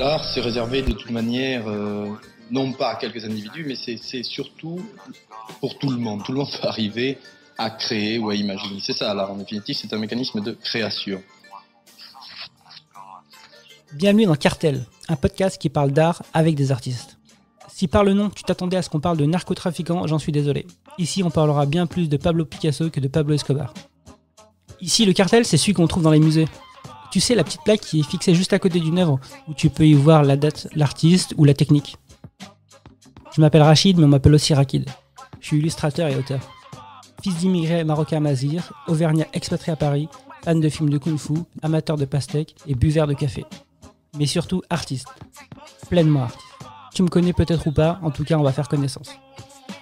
L'art, c'est réservé de toute manière, non pas à quelques individus, mais c'est surtout pour tout le monde. Tout le monde peut arriver à créer ou à imaginer. C'est ça, l'art, en définitive, c'est un mécanisme de création. Bienvenue dans Cartel, un podcast qui parle d'art avec des artistes. Si par le nom, tu t'attendais à ce qu'on parle de narcotrafiquants, j'en suis désolé. Ici, on parlera bien plus de Pablo Picasso que de Pablo Escobar. Ici, le cartel, c'est celui qu'on trouve dans les musées. Tu sais, la petite plaque qui est fixée juste à côté d'une œuvre, où tu peux y voir la date, l'artiste ou la technique. Je m'appelle Rachid, mais on m'appelle aussi Rakid. Je suis illustrateur et auteur. Fils d'immigrés marocains mazir, auvergnat expatrié à Paris, fan de films de kung-fu, amateur de pastèques et buveur de café. Mais surtout artiste. Pleinement artiste. Tu me connais peut-être ou pas, en tout cas on va faire connaissance.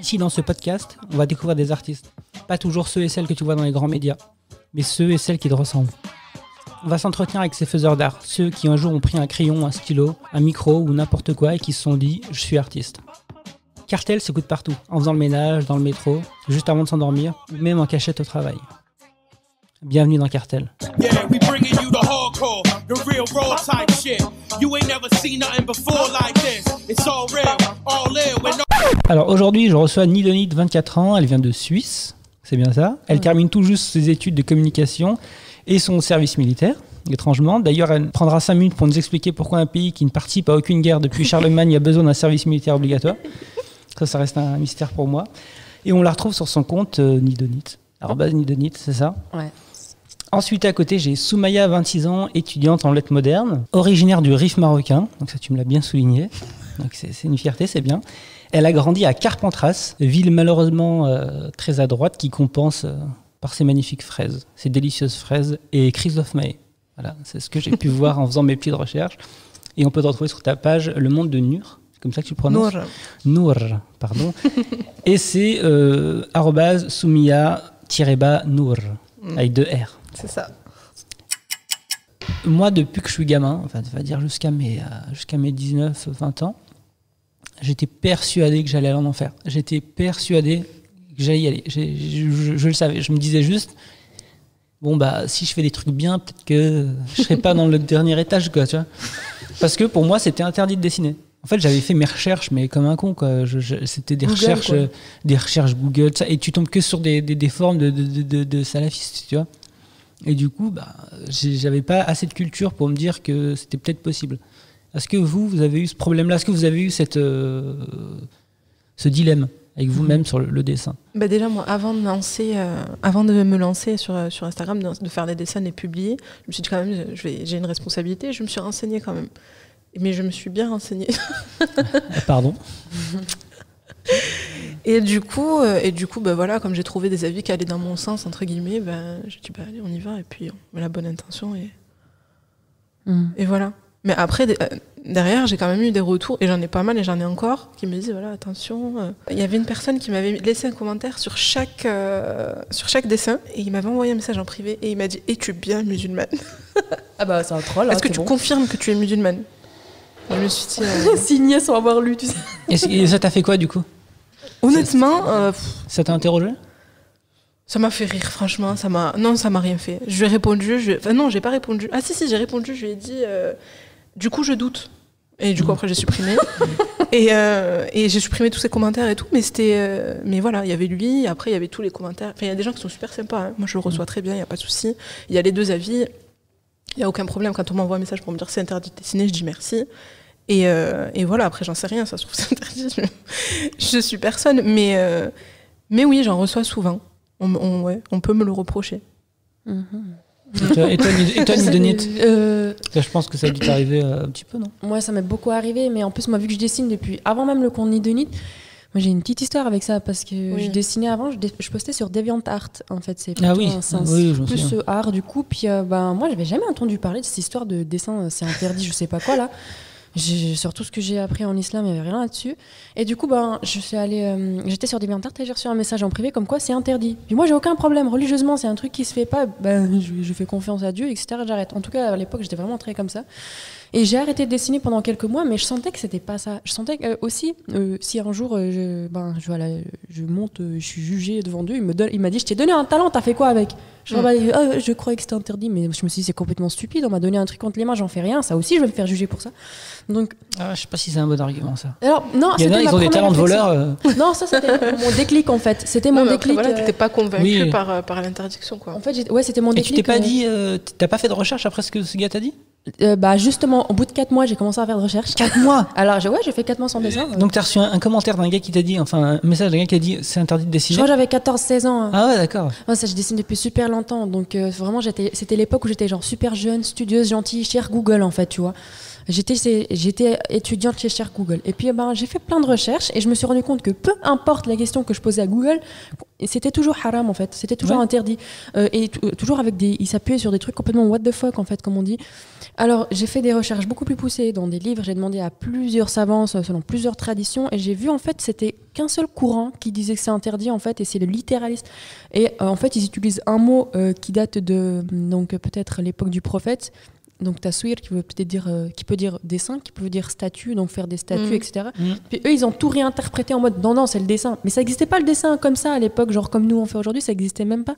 Ici dans ce podcast, on va découvrir des artistes. Pas toujours ceux et celles que tu vois dans les grands médias, mais ceux et celles qui te ressemblent. On va s'entretenir avec ces faiseurs d'art, ceux qui un jour ont pris un crayon, un stylo, un micro ou n'importe quoi et qui se sont dit « je suis artiste ». Cartel s'écoute partout, en faisant le ménage, dans le métro, juste avant de s'endormir, ou même en cachette au travail. Bienvenue dans Cartel. Alors aujourd'hui, je reçois Nidonit, 24 ans, elle vient de Suisse, c'est bien ça. Elle termine tout juste ses études de communication et son service militaire, étrangement. D'ailleurs, elle prendra 5 minutes pour nous expliquer pourquoi un pays qui ne participe à aucune guerre depuis Charlemagne a besoin d'un service militaire obligatoire. Ça reste un mystère pour moi. Et on la retrouve sur son compte Nidonit. @Nidonit, c'est ça ? Ouais. Ensuite, à côté, j'ai Soumaya, 26 ans, étudiante en lettres modernes, originaire du Rif marocain. Donc ça, tu me l'as bien souligné. Donc c'est une fierté, c'est bien. Elle a grandi à Carpentras, ville malheureusement très à droite qui compense par ses magnifiques fraises, ses délicieuses fraises et Christophe Maé. Voilà, c'est ce que j'ai pu voir en faisant mes petites recherches. Et on peut te retrouver sur ta page Le Monde de Nur. C'est comme ça que tu le prononces ? Nour, pardon. Et c'est @Soumia-Nour, avec 2 R. C'est ça. Moi, depuis que je suis gamin, enfin, ça va dire jusqu'à mes 19-20 ans, j'étais persuadé que j'allais aller en enfer. J'étais persuadé que j'allais y aller. Je le savais. Je me disais juste, bon, bah, si je fais des trucs bien, peut-être que je serai pas dans le dernier étage, quoi, tu vois. Parce que pour moi, c'était interdit de dessiner. En fait, j'avais fait mes recherches, mais comme un con, quoi. C'était des recherches Google, ça, et tu tombes que sur des forums de salafistes, tu vois. Et du coup, bah, j'avais pas assez de culture pour me dire que c'était peut-être possible. Est-ce que vous avez eu ce problème-là ? Est-ce que vous avez eu ce dilemme avec vous-même sur le dessin ? Bah déjà, moi, avant de me lancer sur Instagram, de faire des dessins et de publier, je me suis dit quand même, j'ai une responsabilité, je me suis renseignée quand même. Mais je me suis bien renseignée. Pardon. Et du coup, bah voilà, comme j'ai trouvé des avis qui allaient dans mon sens, entre guillemets, bah, j'ai dit, bah allez, on y va, et puis on met la bonne intention, et voilà. Mais après, derrière, j'ai quand même eu des retours, et j'en ai pas mal, et j'en ai encore, qui me disent, voilà, attention. Il y avait une personne qui m'avait laissé un commentaire sur chaque dessin, et il m'avait envoyé un message en privé, et il m'a dit, es-tu bien musulmane ? Ah bah c'est un troll. Est-ce que tu confirmes que tu es musulmane ? Je me suis dit... signé sans avoir lu, tu sais. Et ça t'a fait quoi, du coup ? Honnêtement... ça t'a interrogé ? Ça m'a fait rire, franchement. Non, ça m'a rien fait. Je lui ai répondu... non, j'ai pas répondu. Ah si, j'ai répondu. Je lui ai dit... du coup, je doute. Et du coup, après, j'ai supprimé. et j'ai supprimé tous ses commentaires et tout. Mais c'était... mais voilà, il y avait lui. Après, il y avait tous les commentaires. Enfin, il y a des gens qui sont super sympas. Hein. Moi, je le reçois très bien. Il n'y a pas de souci. Il y a les 2 avis. Il n'y a aucun problème. Quand on m'envoie un message pour me dire c'est interdit de dessiner, je dis merci. Et voilà, après, j'en sais rien. Ça se trouve, c'est interdit. Je suis personne. Mais oui, j'en reçois souvent. On peut me le reprocher. Et toi, Nidonit, je pense que ça a dû t'arriver un petit peu, non ? Moi, ça m'est beaucoup arrivé, mais en plus, moi, vu que je dessine depuis avant même le compte Nidonit, moi, j'ai une petite histoire avec ça, parce que je dessinais avant, je postais sur DeviantArt, en fait. C'est plutôt un sens plus art, du coup. Puis, moi, j'avais jamais entendu parler de cette histoire de dessin, c'est interdit, je sais pas quoi, là. Sur tout ce que j'ai appris en islam, il n'y avait rien là-dessus. Et du coup, j'étais sur DeviantArt et j'ai reçu un message en privé comme quoi c'est interdit. Puis moi, j'ai aucun problème. Religieusement, c'est un truc qui se fait pas. Je fais confiance à Dieu, etc. J'arrête. En tout cas, à l'époque, j'étais vraiment très comme ça. Et j'ai arrêté de dessiner pendant quelques mois, mais je sentais que c'était pas ça. Je sentais aussi, si un jour je monte, je suis jugée devant Dieu, il m'a dit, je t'ai donné un talent, t'as fait quoi avec? Je croyais que c'était interdit, mais je me suis dit, c'est complètement stupide, on m'a donné un truc entre les mains, j'en fais rien, ça aussi, je vais me faire juger pour ça. Donc, je sais pas si c'est un bon argument, ça. Alors, non, il y en a, ils ont des talents de voleurs. Non, ça, c'était mon déclic, en fait. C'était mon déclic. Voilà, t'étais pas convaincu par l'interdiction, quoi. En fait, c'était mon déclic. Et tu t'es pas dit, t'as pas fait de recherche après ce que ce gars t'a dit? Justement, au bout de 4 mois, j'ai commencé à faire de recherche. 4 mois? Alors, j'ai fait 4 mois sans dessin. Donc, t'as reçu un commentaire d'un gars qui t'a dit, enfin, un message d'un gars qui a dit, c'est interdit de dessiner? Je crois que j'avais 14-16 ans. Ah ouais, d'accord. Ça, je dessine depuis super longtemps. Donc, vraiment, c'était l'époque où j'étais genre super jeune, studieuse, gentille, chère Google, en fait, tu vois. J'étais étudiante chez Cher Google. Et puis, j'ai fait plein de recherches et je me suis rendu compte que peu importe la question que je posais à Google, c'était toujours haram, en fait. C'était toujours interdit. Et toujours il s'appuyait sur des trucs complètement what the fuck, en fait, comme on dit. Alors, j'ai fait des recherches beaucoup plus poussées dans des livres. J'ai demandé à plusieurs savants, selon plusieurs traditions. Et j'ai vu, en fait, c'était qu'un seul courant qui disait que c'est interdit, en fait, et c'est le littéralisme. Et en fait, ils utilisent un mot qui date de, donc, peut-être l'époque du prophète. Donc taswir qui veut peut-être dire qui peut dire dessin, qui peut dire statue, donc faire des statues, etc. Puis eux ils ont tout réinterprété en mode non c'est le dessin, mais ça n'existait pas le dessin comme ça à l'époque, genre comme nous on fait aujourd'hui, ça n'existait même pas.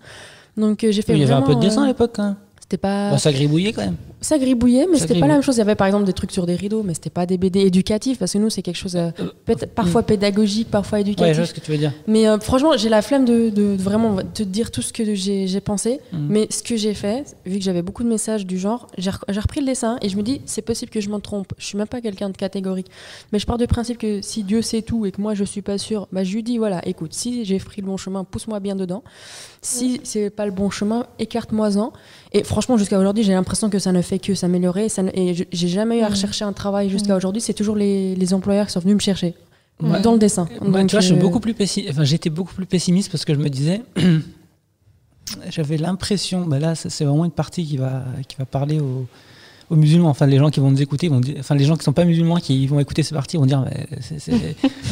Donc j'ai fait. Il y avait un peu de dessin à l'époque. Hein. C'était pas. Bon, ça gribouillait quand même. Ça gribouillait, mais c'était pas la même chose. Il y avait par exemple des trucs sur des rideaux, mais c'était pas des BD éducatifs parce que nous c'est quelque chose peut-être parfois pédagogique, parfois éducatif. Ouais, je vois ce que tu veux dire. Mais franchement, j'ai la flemme de vraiment te dire tout ce que j'ai pensé. Mais ce que j'ai fait, vu que j'avais beaucoup de messages du genre, j'ai repris le dessin et je me dis c'est possible que je me trompe. Je suis même pas quelqu'un de catégorique, mais je pars du principe que si Dieu sait tout et que moi je suis pas sûre, je lui dis voilà, écoute, si j'ai pris le bon chemin, pousse-moi bien dedans. Si c'est pas le bon chemin, écarte-moi-en. Et franchement, jusqu'à aujourd'hui, j'ai l'impression que ça ne fait que s'améliorer. Et j'ai jamais eu à rechercher un travail jusqu'à aujourd'hui. C'est toujours les employeurs qui sont venus me chercher dans le dessin. Donc, tu vois, j'étais beaucoup plus pessimiste parce que je me disais, j'avais l'impression, là, c'est vraiment une partie qui va parler aux musulmans, enfin les gens qui vont nous écouter, les gens qui sont pas musulmans qui vont écouter ces parties vont dire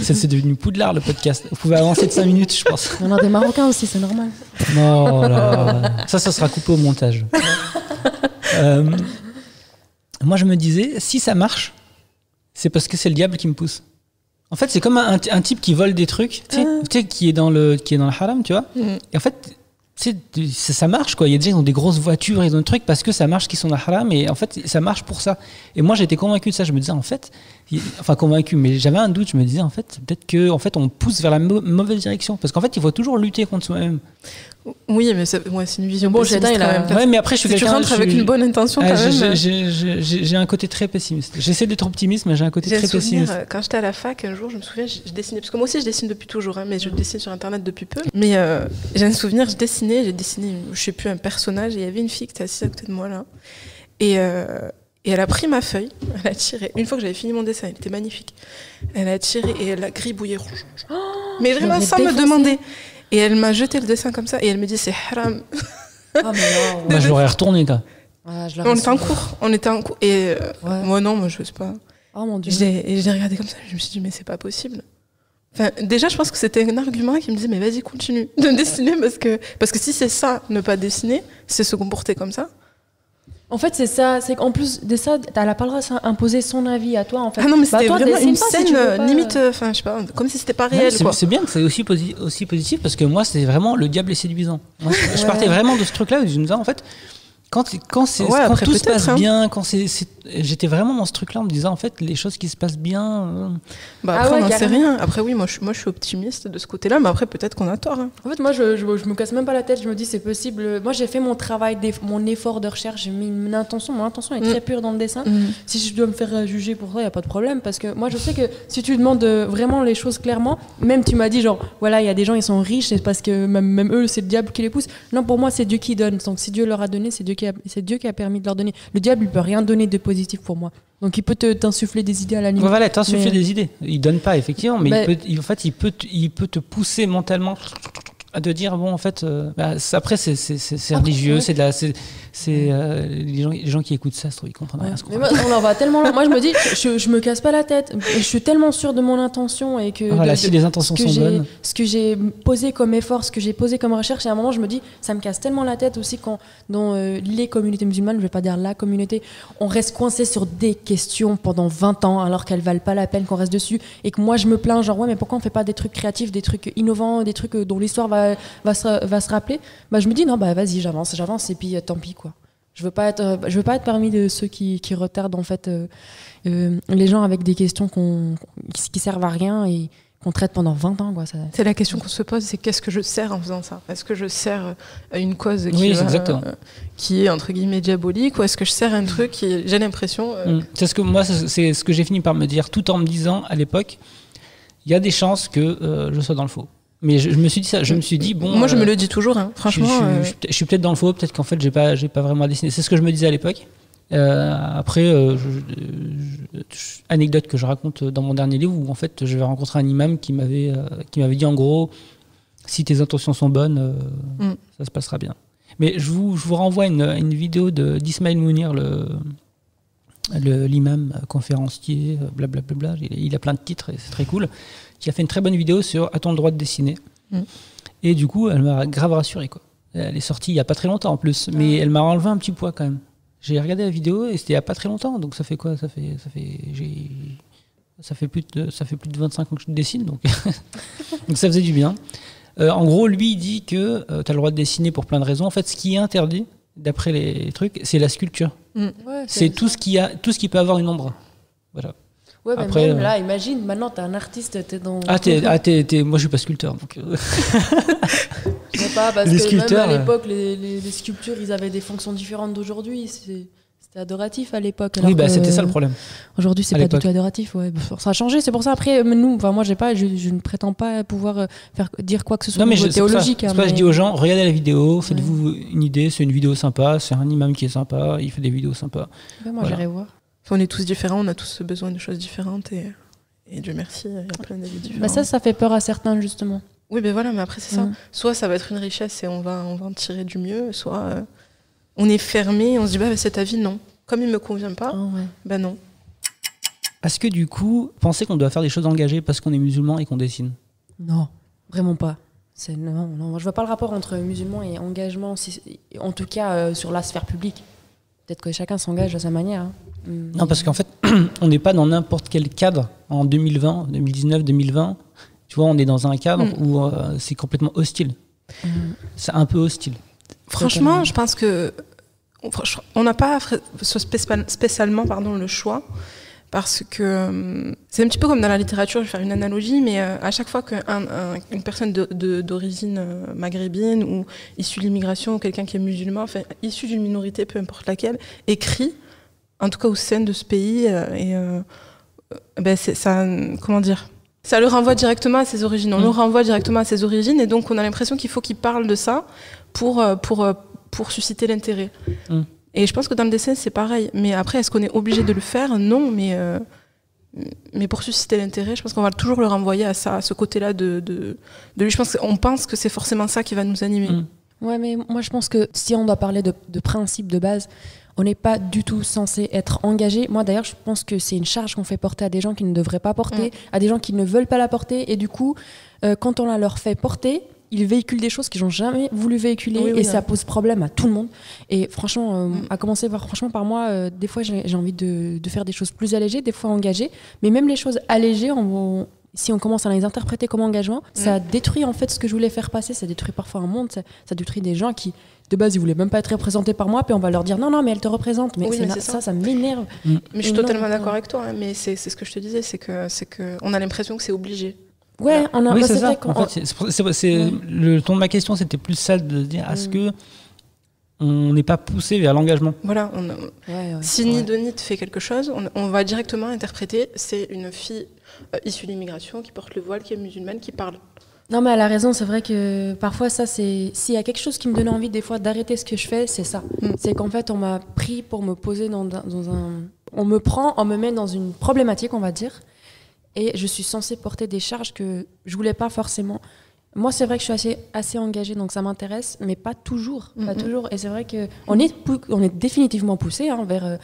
c'est devenu Poudlard le podcast. Vous pouvez avancer de 5 minutes, je pense. On a des Marocains aussi, c'est normal. Non, ça sera coupé au montage. Moi je me disais, si ça marche, c'est parce que c'est le diable qui me pousse. En fait, c'est comme un type qui vole des trucs, tu sais, qui est dans le haram, tu vois. Et en fait, ça marche quoi. Il y a des gens qui ont des grosses voitures, ils ont des trucs parce que ça marche, qu'ils sont dans le haram, et en fait ça marche pour ça. Et moi j'étais convaincu de ça. Je me disais convaincu, mais j'avais un doute. Je me disais peut-être que on pousse vers la mauvaise direction parce qu'en fait il faut toujours lutter contre soi-même. Oui, mais c'est une vision pessimiste quand même. Ouais, mais après je suis quelqu'un. Tu rentres avec une bonne intention quand même. J'ai un côté très pessimiste. J'essaie d'être optimiste, mais j'ai un côté très pessimiste. Quand j'étais à la fac, un jour, je me souviens, je dessinais parce que moi aussi je dessine depuis toujours, mais je dessine sur internet depuis peu. Mais j'ai un souvenir, j'ai dessiné, je sais plus, un personnage, et il y avait une fille qui était assise à côté de moi là, et elle a pris ma feuille, elle a tiré. Une fois que j'avais fini mon dessin, il était magnifique. Elle a tiré et elle a gribouillé rouge. Mais vraiment sans me demander. Et elle m'a jeté le dessin comme ça et elle me dit c'est haram. Ah mais non. Moi je l'aurais retourné quoi. On était en cours et moi non, je sais pas. Oh mon Dieu. Et j'ai regardé comme ça, je me suis dit mais c'est pas possible. Enfin, déjà je pense que c'était un argument qui me disait mais vas-y continue de dessiner parce que si c'est ça ne pas dessiner, c'est se comporter comme ça. En fait, c'est ça, c'est qu'en plus de ça, elle n'a pas le droit d'imposer son avis à toi, en fait. Ah non, mais c'était vraiment une scène limite, je sais pas, comme si c'était pas réel, quoi. C'est bien que c'est aussi positif, parce que moi, c'est vraiment le diable est séduisant. Moi, je partais vraiment de ce truc-là, où je me disais, en fait, quand tout se passe bien, j'étais vraiment dans ce truc-là en me disant en fait les choses qui se passent bien. Après on n'en sait rien. Après oui, moi je suis optimiste de ce côté-là, mais après peut-être qu'on a tort. Hein. En fait moi je me casse même pas la tête, je me dis c'est possible. Moi j'ai fait mon travail, mon effort de recherche, j'ai mis mon intention est très pure dans le dessin. Si je dois me faire juger pour ça, il y a pas de problème parce que moi je sais que si tu demandes vraiment les choses clairement, même tu m'as dit genre voilà il y a des gens ils sont riches, c'est parce que même eux c'est le diable qui les pousse. Non pour moi c'est Dieu qui donne. Donc si Dieu leur a donné, c'est Dieu qui a permis de leur donner. Le diable, il peut rien donner de positif pour moi. Donc il peut t'insuffler des idées à la limite. Voilà, t'insuffler des idées. Il donne pas effectivement, mais il peut te pousser mentalement de dire bon en fait après c'est religieux, c'est de la les gens qui écoutent ça, ils comprennent rien. Mais moi, on en va tellement loin. Moi je me dis je me casse pas la tête, je suis tellement sûre de mon intention et que si les intentions sont bonnes, ce que j'ai posé comme effort, ce que j'ai posé comme recherche, et à un moment je me dis ça me casse tellement la tête aussi quand dans les communautés musulmanes, je vais pas dire la communauté, on reste coincé sur des questions pendant 20 ans alors qu'elles valent pas la peine qu'on reste dessus, et que moi je me plains genre ouais mais pourquoi on fait pas des trucs créatifs, des trucs innovants, des trucs dont l'histoire va se rappeler. Je me dis non vas-y j'avance et puis tant pis quoi. Je veux pas être parmi de ceux qui retardent en fait les gens avec des questions qui servent à rien et qu'on traite pendant 20 ans quoi. C'est la question qu'on se pose, c'est qu'est-ce que je sers en faisant ça? Est-ce que je sers à une cause qui est entre guillemets diabolique, ou est-ce que je sers à un truc qui, j'ai l'impression c'est ce que j'ai fini par me dire, tout en me disant à l'époque il y a des chances que je sois dans le faux. Mais je me suis dit ça, je me suis dit bon. Moi je me le dis toujours, hein, franchement. Je suis peut-être dans le faux, peut-être qu'en fait j'ai pas vraiment dessiné. C'est ce que je me disais à l'époque. Après, anecdote que je raconte dans mon dernier livre où en fait j'avais rencontré un imam qui m'avait dit en gros si tes intentions sont bonnes, ça se passera bien. Mais je vous renvoie une vidéo d'Ismaël Mounir, l'imam conférencier, blablabla. Il a plein de titres et c'est très cool. Qui a fait une très bonne vidéo sur A-t-on le droit de dessiner ? Et du coup, elle m'a grave rassuré, quoi. Elle est sortie il n'y a pas très longtemps en plus, mais elle m'a enlevé un petit poids quand même. J'ai regardé la vidéo et c'était il n'y a pas très longtemps, donc ça fait quoi ? Ça fait plus de 25 ans que je dessine, donc, donc ça faisait du bien. En gros, lui, il dit que tu as le droit de dessiner pour plein de raisons. En fait, ce qui est interdit, d'après les trucs, c'est la sculpture. Ouais, c'est tout ce qui peut avoir une ombre. Voilà. Ouais, mais après, même là, imagine, maintenant t'es un artiste, t'es dans. Moi je suis pas sculpteur, donc. Je sais pas, parce que même à l'époque, les sculptures, ils avaient des fonctions différentes d'aujourd'hui. C'était adoratif à l'époque. Oui, c'était ça le problème. Aujourd'hui, c'est pas du tout adoratif. Ouais. Ça a changé, c'est pour ça. Après, moi, je ne prétends pas pouvoir dire quoi que ce soit théologique. C'est pour ça que je dis aux gens, regardez la vidéo, faites-vous une idée, c'est une vidéo sympa, c'est un imam qui est sympa, il fait des vidéos sympas. Moi, j'irai voir. On est tous différents, on a tous besoin de choses différentes et Dieu merci, il y a plein d'avis différents. Ça fait peur à certains justement. Oui, mais voilà, mais après c'est ça. Soit ça va être une richesse et on va en tirer du mieux, soit on est fermé et on se dit cet avis non. Comme il me convient pas, non. Est-ce que du coup, pensez qu'on doit faire des choses engagées parce qu'on est musulman et qu'on dessine ? Non, vraiment pas. Non, je vois pas le rapport entre musulman et engagement, en tout cas sur la sphère publique. Peut-être que chacun s'engage à sa manière. Non, parce qu'en fait, on n'est pas dans n'importe quel cadre en 2020, 2019, 2020. Tu vois, on est dans un cadre où c'est complètement hostile. C'est un peu hostile. Franchement, je pense que on n'a pas spécialement le choix, parce que c'est un petit peu comme dans la littérature, je vais faire une analogie, mais à chaque fois qu'une personne d'origine maghrébine ou issue de l'immigration, ou quelqu'un qui est musulman, enfin issu d'une minorité, peu importe laquelle, écrit, en tout cas au sein de ce pays, ça, comment dire, ça le renvoie directement à ses origines. On le renvoie directement à ses origines, et donc on a l'impression qu'il faut qu'il parle de ça pour susciter l'intérêt. Et je pense que dans le dessin, c'est pareil. Mais après, est-ce qu'on est obligé de le faire ? Non, mais pour susciter l'intérêt, je pense qu'on va toujours le renvoyer à ça, à ce côté-là de lui. Je pense qu'on pense que c'est forcément ça qui va nous animer. Ouais, mais moi, je pense que si on doit parler de principe de base, on n'est pas du tout censé être engagé. Moi, d'ailleurs, je pense que c'est une charge qu'on fait porter à des gens qui ne devraient pas porter, à des gens qui ne veulent pas la porter. Et du coup, quand on la leur fait porter, ils véhiculent des choses qu'ils n'ont jamais voulu véhiculer, ça pose problème à tout le monde. Et franchement, à commencer par moi, des fois j'ai envie de faire des choses plus allégées, des fois engagées, mais même les choses allégées, si on commence à les interpréter comme engagement, ça détruit en fait ce que je voulais faire passer, ça détruit parfois un monde, ça détruit des gens qui, de base, ils voulaient même pas être représentés par moi, puis on va leur dire non, mais elle te représente, mais ça m'énerve. Mais je suis totalement d'accord avec toi, mais c'est ce que je te disais, c'est que on a l'impression que c'est obligé. Ouais, c'est ça. En fait, le ton de ma question, c'était plus ça, de dire est-ce que on n'est pas poussé vers l'engagement. Voilà. Si Nidonit fait quelque chose, on va directement interpréter c'est une fille issue de l'immigration qui porte le voile, qui est musulmane, qui parle. Non, mais elle a raison. C'est vrai que parfois ça, s'il y a quelque chose qui me donne envie des fois d'arrêter ce que je fais, c'est ça. C'est qu'en fait, on m'a pris pour me poser dans un. On me met dans une problématique, on va dire. Et je suis censée porter des charges que je voulais pas forcément. Moi, c'est vrai que je suis assez engagée, donc ça m'intéresse, mais pas toujours. Pas toujours. Et c'est vrai qu'on est définitivement poussé vers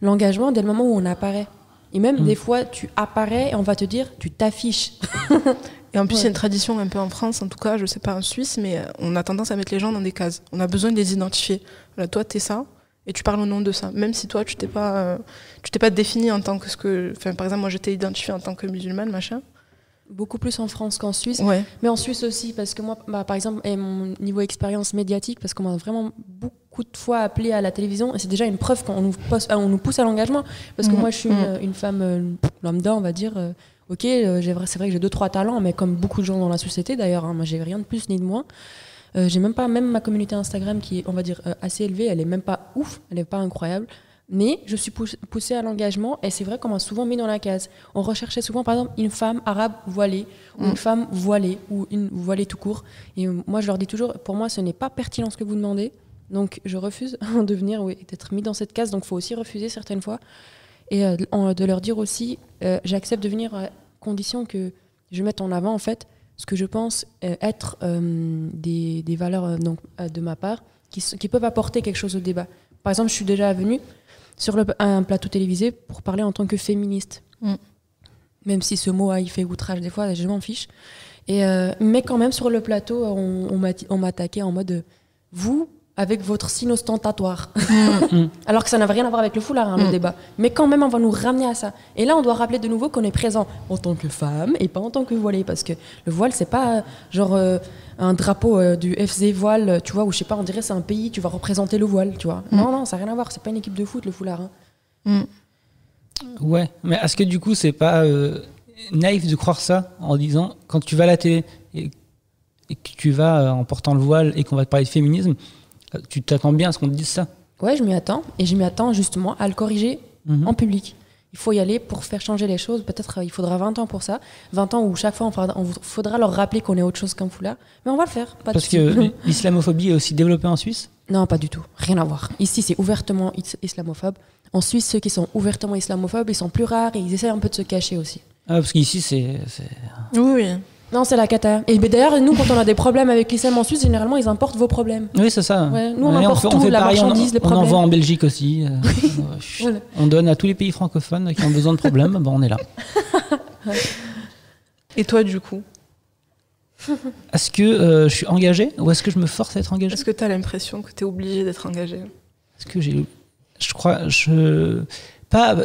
l'engagement dès le moment où on apparaît. Et même des fois, tu apparais et on va te dire, tu t'affiches. Et en plus, il y a une tradition un peu en France, en tout cas, je sais pas en Suisse, mais on a tendance à mettre les gens dans des cases. On a besoin de les identifier. Voilà, toi, t'es ça, et tu parles au nom de ça. Même si toi, tu t'es pas défini en tant que par exemple, moi, je t'ai identifié en tant que musulmane, machin. Beaucoup plus en France qu'en Suisse. Ouais. Mais en Suisse aussi, parce que moi, par exemple, et mon niveau expérience médiatique, parce qu'on m'a vraiment beaucoup de fois appelé à la télévision, et c'est déjà une preuve qu'on nous pousse à l'engagement. Parce que moi, je suis une femme lambda, on va dire. Ok, c'est vrai que j'ai 2-3 talents, mais comme beaucoup de gens dans la société d'ailleurs, moi j'ai rien de plus ni de moins. J'ai même ma communauté Instagram qui est, on va dire, assez élevée, elle est même pas ouf, elle est pas incroyable. Mais je suis poussée à l'engagement et c'est vrai qu'on m'a souvent mis dans la case. On recherchait souvent, par exemple, une femme arabe voilée, ou une femme voilée, ou une voilée tout court. Et moi, je leur dis toujours, pour moi, ce n'est pas pertinent ce que vous demandez. Donc, je refuse d'être mis dans cette case. Donc, il faut aussi refuser certaines fois. Et de leur dire aussi, j'accepte de venir à condition que je mette en avant, en fait, ce que je pense être des valeurs de ma part qui peuvent apporter quelque chose au débat. Par exemple, je suis déjà venue sur un plateau télévisé pour parler en tant que féministe. Même si ce mot, il fait outrage des fois, je m'en fiche. Mais quand même, sur le plateau, on m'a attaqué en mode « Vous, avec votre signe ostentatoire. » Alors que ça n'avait rien à voir avec le foulard, le débat. Mais quand même, on va nous ramener à ça. Et là, on doit rappeler de nouveau qu'on est présent en tant que femme et pas en tant que voilée. Parce que le voile, c'est pas genre un drapeau du FC voile, tu vois, ou je sais pas, on dirait c'est un pays, tu vas représenter le voile, tu vois. Non, ça n'a rien à voir. C'est pas une équipe de foot, le foulard. Ouais, mais est-ce que du coup, c'est pas naïf de croire ça en disant, quand tu vas à la télé et que tu vas en portant le voile et qu'on va te parler de féminisme, tu t'attends bien à ce qu'on te dise ça? Ouais, je m'y attends. Et je m'y attends justement à le corriger en public. Il faut y aller pour faire changer les choses. Peut-être il faudra 20 ans pour ça. 20 ans où chaque fois, il faudra leur rappeler qu'on est autre chose qu'un foulard. Mais on va le faire. Parce que l'islamophobie est aussi développée en Suisse? Non, pas du tout. Rien à voir. Ici, c'est ouvertement islamophobe. En Suisse, ceux qui sont ouvertement islamophobes, ils sont plus rares et ils essaient un peu de se cacher aussi. Ah, parce qu'ici, c'est... Oui. Non, c'est la cata. Et d'ailleurs, nous, quand on a des problèmes avec l'islam en Suisse, généralement, ils importent vos problèmes. Oui, c'est ça. Ouais, nous, on importe tout, la marchandise, les problèmes. On envoie en Belgique aussi. Voilà. On donne à tous les pays francophones qui ont besoin de problèmes. On est là. Et toi, du coup? Est-ce que je suis engagé ou est-ce que je me force à être engagé? Est-ce que tu as l'impression que tu es obligé d'être engagé? Est-ce que je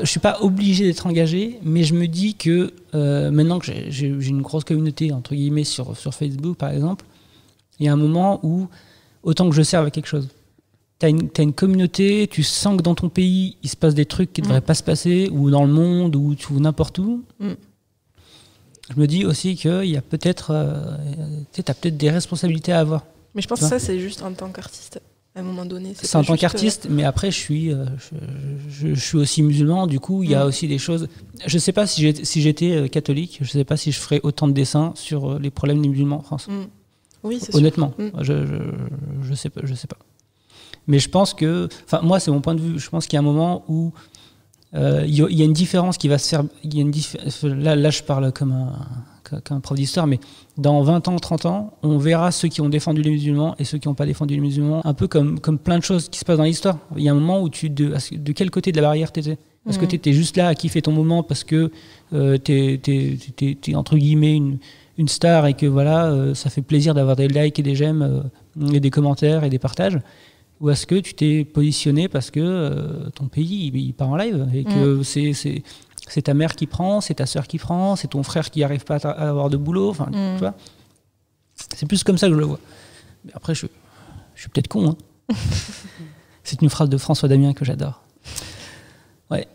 suis pas obligé d'être engagé, mais je me dis que maintenant que j'ai une grosse communauté entre guillemets sur Facebook par exemple, il y a un moment où autant que je serve à quelque chose. T'as une communauté, tu sens que dans ton pays il se passe des trucs qui ne devraient pas se passer, ou dans le monde, ou n'importe où. Je me dis aussi qu'il y a peut-être t'as peut-être des responsabilités à avoir. Mais je pense que ça c'est juste en tant qu'artiste. À un moment donné, c'est en tant qu'artiste, mais après je suis aussi musulman, du coup il y a aussi des choses. Je sais pas si j'étais catholique, je sais pas si je ferais autant de dessins sur les problèmes des musulmans en France. Oui, c'est honnêtement, je sais pas. Mais je pense que, enfin moi c'est mon point de vue, je pense qu'il y a un moment où il y a une différence qui va se faire. Là je parle comme un prof d'histoire, mais dans 20 ans, 30 ans, on verra ceux qui ont défendu les musulmans et ceux qui n'ont pas défendu les musulmans, un peu comme plein de choses qui se passent dans l'histoire. Il y a un moment où de quel côté de la barrière t'étais? Est-ce que t'étais juste là à kiffer ton moment parce que t'es entre guillemets une star et que voilà, ça fait plaisir d'avoir des likes et des j'aime et des commentaires et des partages? Ou est-ce que tu t'es positionné parce que ton pays il part en live et que c'est ta mère qui prend, c'est ta sœur qui prend, c'est ton frère qui n'arrive pas à avoir de boulot, enfin, tu vois. C'est plus comme ça que je le vois. Mais après, je suis peut-être con. Hein. C'est une phrase de François Damien que j'adore. Ouais.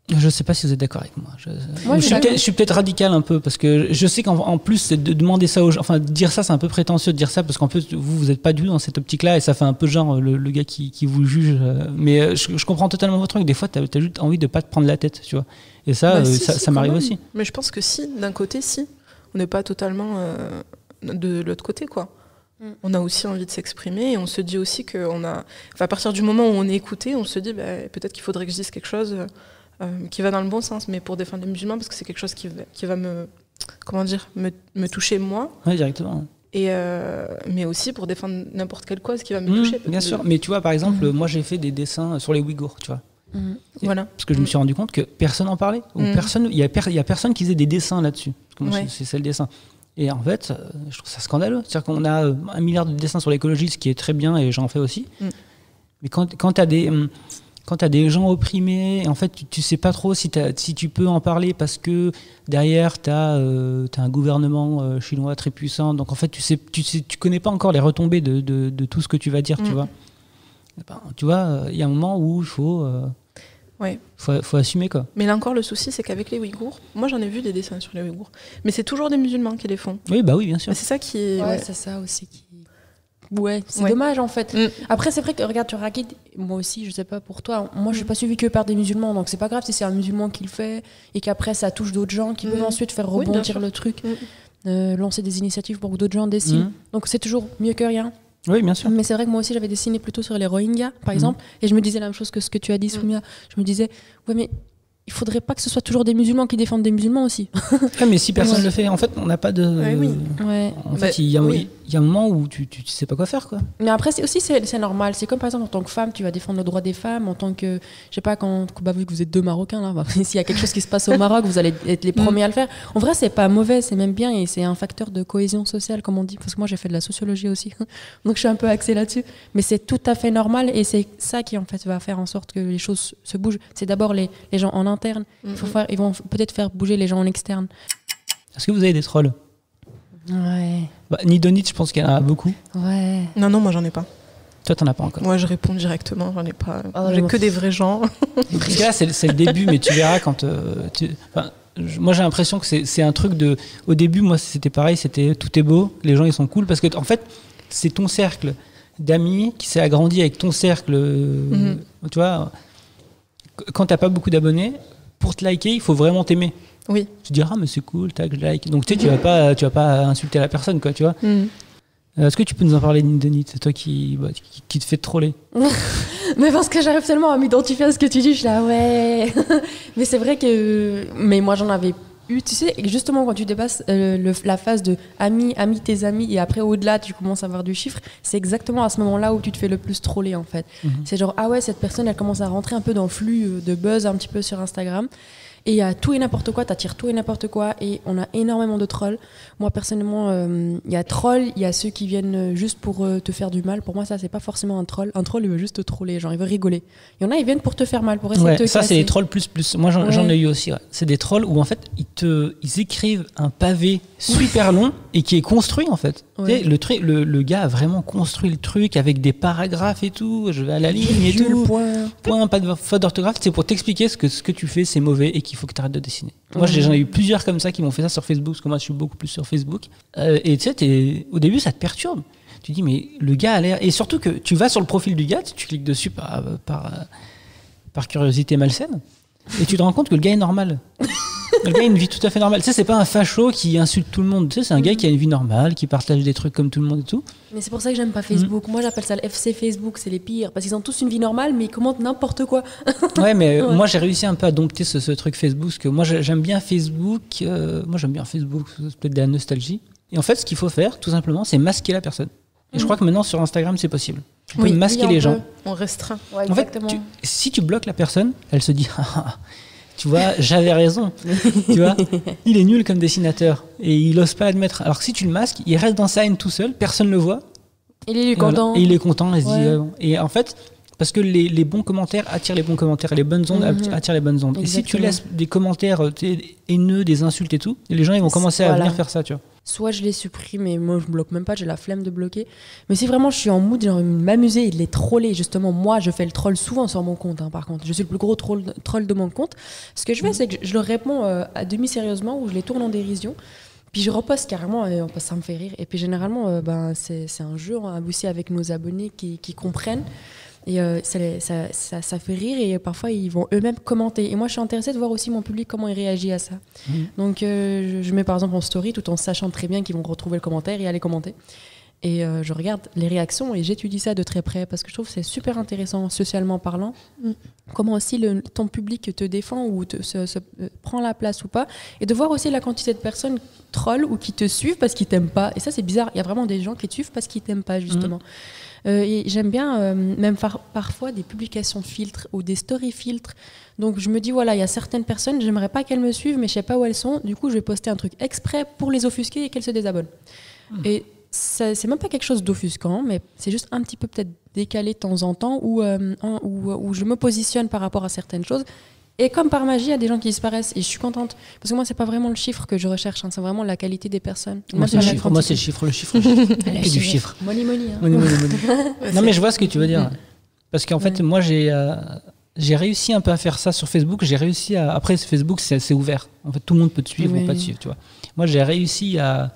Je ne sais pas si vous êtes d'accord avec moi. Je suis peut-être radical un peu, parce que je sais qu'en plus, c'est de demander ça aux gens. Enfin, de dire ça, c'est un peu prétentieux de dire ça, parce qu'en plus, vous n'êtes pas du tout dans cette optique-là, et ça fait un peu genre le gars qui vous juge. Mais je comprends totalement votre truc. Des fois, tu as juste envie de ne pas te prendre la tête, tu vois. Et ça, ça m'arrive aussi. Mais je pense que si, d'un côté, si. On n'est pas totalement de l'autre côté, quoi. On a aussi envie de s'exprimer, et on se dit aussi à partir du moment où on est écouté, on se dit peut-être qu'il faudrait que je dise quelque chose qui va dans le bon sens, mais pour défendre les musulmans, parce que c'est quelque chose qui va me toucher moi. Oui, directement. mais aussi pour défendre n'importe quelle cause qui va me toucher. Bien sûr, mais tu vois, par exemple, moi j'ai fait des dessins sur les Ouïghours, tu vois. Voilà. Parce que je me suis rendu compte que personne n'en parlait. Il y a personne qui faisait des dessins là-dessus. C'est le dessin. Et en fait, je trouve ça scandaleux. C'est-à-dire qu'on a 1 milliard de dessins sur l'écologie, ce qui est très bien, et j'en fais aussi. Mais quand tu as des gens opprimés, en fait, tu sais pas trop si tu peux en parler parce que derrière, tu as un gouvernement chinois très puissant. Donc en fait, tu connais pas encore les retombées de tout ce que tu vas dire, tu vois. Tu vois, il y a un moment où il faut assumer, quoi. Mais là encore, le souci, c'est qu'avec les Ouïghours, moi j'en ai vu des dessins sur les Ouïghours, mais c'est toujours des musulmans qui les font. Oui, bah oui, bien sûr. Mais c'est ça qui est... c'est ça aussi qui... Ouais, c'est dommage en fait. Après, c'est vrai que, regarde, tu Rakid, moi aussi, je sais pas pour toi, moi je suis pas suivie que par des musulmans, donc c'est pas grave si c'est un musulman qui le fait et qu'après ça touche d'autres gens qui peuvent ensuite faire rebondir le truc, lancer des initiatives pour que d'autres gens dessinent. Donc c'est toujours mieux que rien. Oui, bien sûr. Mais c'est vrai que moi aussi, j'avais dessiné plutôt sur les Rohingyas, par exemple, et je me disais la même chose que ce que tu as dit, Soumia. Je me disais, ouais, mais il faudrait pas que ce soit toujours des musulmans qui défendent des musulmans aussi. Mais si personne le fait, en fait, on n'a pas de... En fait, il y a un moment où tu sais pas quoi faire, quoi. Mais après, c'est normal. C'est comme, par exemple, en tant que femme, tu vas défendre le droit des femmes. En tant que, je sais pas, vu que vous êtes 2 Marocains, là, s'il y a quelque chose qui se passe au Maroc, vous allez être les premiers à le faire. En vrai, c'est pas mauvais, c'est même bien, et c'est un facteur de cohésion sociale, comme on dit. Parce que moi, j'ai fait de la sociologie aussi, donc je suis un peu axée là-dessus. Mais c'est tout à fait normal, et c'est ça qui, en fait, va faire en sorte que les choses se bougent. C'est d'abord les gens en interne. Ils vont peut-être faire bouger les gens en externe. Est-ce que vous avez des trolls? Ouais. Nidonit, je pense qu'il y en a beaucoup. Ouais. Non, moi j'en ai pas. Toi, t'en as pas encore. Moi, je réponds directement, j'en ai pas. J'ai que des vrais gens. Parce que là, c'est le début, mais tu verras quand... moi, j'ai l'impression que c'est un truc de... Au début, moi, c'était pareil, c'était tout est beau, les gens, ils sont cool, parce que, en fait, c'est ton cercle d'amis qui s'est agrandi avec ton cercle. Tu vois, quand t'as pas beaucoup d'abonnés, pour te liker, il faut vraiment t'aimer. Oui. Tu te dis, mais c'est cool, tac, je like. Donc, tu sais, tu vas pas insulter la personne, quoi, tu vois. Est-ce que tu peux nous en parler, Denis? C'est toi qui te fait troller. Mais parce que j'arrive tellement à m'identifier à ce que tu dis, je suis là, ouais. Mais c'est vrai que... Mais moi, j'en avais eu, tu sais, justement, quand tu dépasses la phase de amis, tes amis, et après, au-delà, tu commences à avoir du chiffre, c'est exactement à ce moment-là où tu te fais le plus troller, en fait. C'est genre, ah ouais, cette personne, elle commence à rentrer un peu dans le flux de buzz un petit peu sur Instagram. Et il y a tout et n'importe quoi, t'attires tout et n'importe quoi, et on a énormément de trolls. Moi, personnellement, il y a trolls, il y a ceux qui viennent juste pour te faire du mal. Pour moi, ça, c'est pas forcément un troll. Un troll, il veut juste te troller, genre, il veut rigoler. Il y en a, ils viennent pour te faire mal, pour essayer de te casser. Ça, c'est des trolls plus. Moi, j'en ai eu aussi. Ouais. C'est des trolls où, en fait, ils écrivent un pavé super long et qui est construit, en fait. Ouais. Le gars a vraiment construit le truc avec des paragraphes et tout. Je vais à la ligne et tout. Point, pas de faute d'orthographe. C'est pour t'expliquer ce que tu fais, c'est mauvais et qu'il faut que tu arrêtes de dessiner. Moi, j'en ai eu plusieurs comme ça qui m'ont fait ça sur Facebook, parce que moi, je suis beaucoup plus sur Facebook. Et tu sais, au début, ça te perturbe. Tu dis, mais le gars a l'air... Et surtout que tu vas sur le profil du gars, tu cliques dessus par curiosité malsaine, et tu te rends compte que le gars est normal. Le gars a une vie tout à fait normale. Tu sais, c'est pas un facho qui insulte tout le monde. Tu sais, c'est un gars qui a une vie normale, qui partage des trucs comme tout le monde et tout. Mais c'est pour ça que j'aime pas Facebook. Moi, j'appelle ça le FC Facebook, c'est les pires. Parce qu'ils ont tous une vie normale, mais ils commentent n'importe quoi. Ouais, mais moi, j'ai réussi un peu à dompter ce truc Facebook. Parce que moi, j'aime bien Facebook. Moi, j'aime bien Facebook. C'est peut-être de la nostalgie. Et en fait, ce qu'il faut faire, tout simplement, c'est masquer la personne. Et je crois que maintenant, sur Instagram, c'est possible. Tu peux masquer les gens. On restreint. Ouais, en fait, si tu bloques la personne, elle se dit... Tu vois, j'avais raison. Tu vois, il est nul comme dessinateur et il ose pas l'admettre. Alors que si tu le masques, il reste dans sa haine tout seul, personne le voit. Il est content. Et il est content. Il se dit, et en fait, parce que les bons commentaires attirent les bons commentaires et les bonnes ondes attirent les bonnes ondes. Exactement. Et si tu laisses des commentaires haineux, des insultes et tout, les gens ils vont commencer à venir faire ça, tu vois. Soit je les supprime, et moi je bloque même pas, j'ai la flemme de bloquer. Mais si vraiment je suis en mood, j'ai envie de m'amuser et de les troller, justement, moi je fais le troll souvent sur mon compte, par contre. Je suis le plus gros troll de mon compte. Ce que je fais, c'est que je leur réponds à demi-sérieusement, ou je les tourne en dérision. Puis je reposte carrément, et ça me fait rire. Et puis généralement, c'est un jeu aussi avec nos abonnés qui comprennent. Et ça fait rire, et parfois ils vont eux-mêmes commenter. Et moi je suis intéressée de voir aussi mon public, comment il réagit à ça. Donc je mets par exemple en story, tout en sachant très bien qu'ils vont retrouver le commentaire et aller commenter. Et je regarde les réactions et j'étudie ça de très près parce que je trouve que c'est super intéressant socialement parlant. Comment aussi ton public te défend ou prend la place ou pas. Et de voir aussi la quantité de personnes troll ou qui te suivent parce qu'ils t'aiment pas. Et ça, c'est bizarre. Il y a vraiment des gens qui te suivent parce qu'ils t'aiment pas, justement. Et j'aime bien même parfois des publications filtres ou des stories filtres. Donc je me dis, voilà, il y a certaines personnes, j'aimerais pas qu'elles me suivent, mais je sais pas où elles sont. Du coup, je vais poster un truc exprès pour les offusquer et qu'elles se désabonnent. Et c'est même pas quelque chose d'offusquant, mais c'est juste un petit peu peut-être décalé de temps en temps où je me positionne par rapport à certaines choses. Et comme par magie, il y a des gens qui disparaissent et je suis contente. Parce que moi, c'est pas vraiment le chiffre que je recherche, c'est vraiment la qualité des personnes. Moi, c'est le chiffre. Et du chiffre. Money. Hein. Money. Non, mais je vois ce que tu veux dire. Parce qu'en fait, moi, j'ai réussi un peu à faire ça sur Facebook. J'ai réussi à... Après, Facebook, c'est ouvert. En fait, tout le monde peut te suivre ou pas te suivre, tu vois. Moi, j'ai réussi à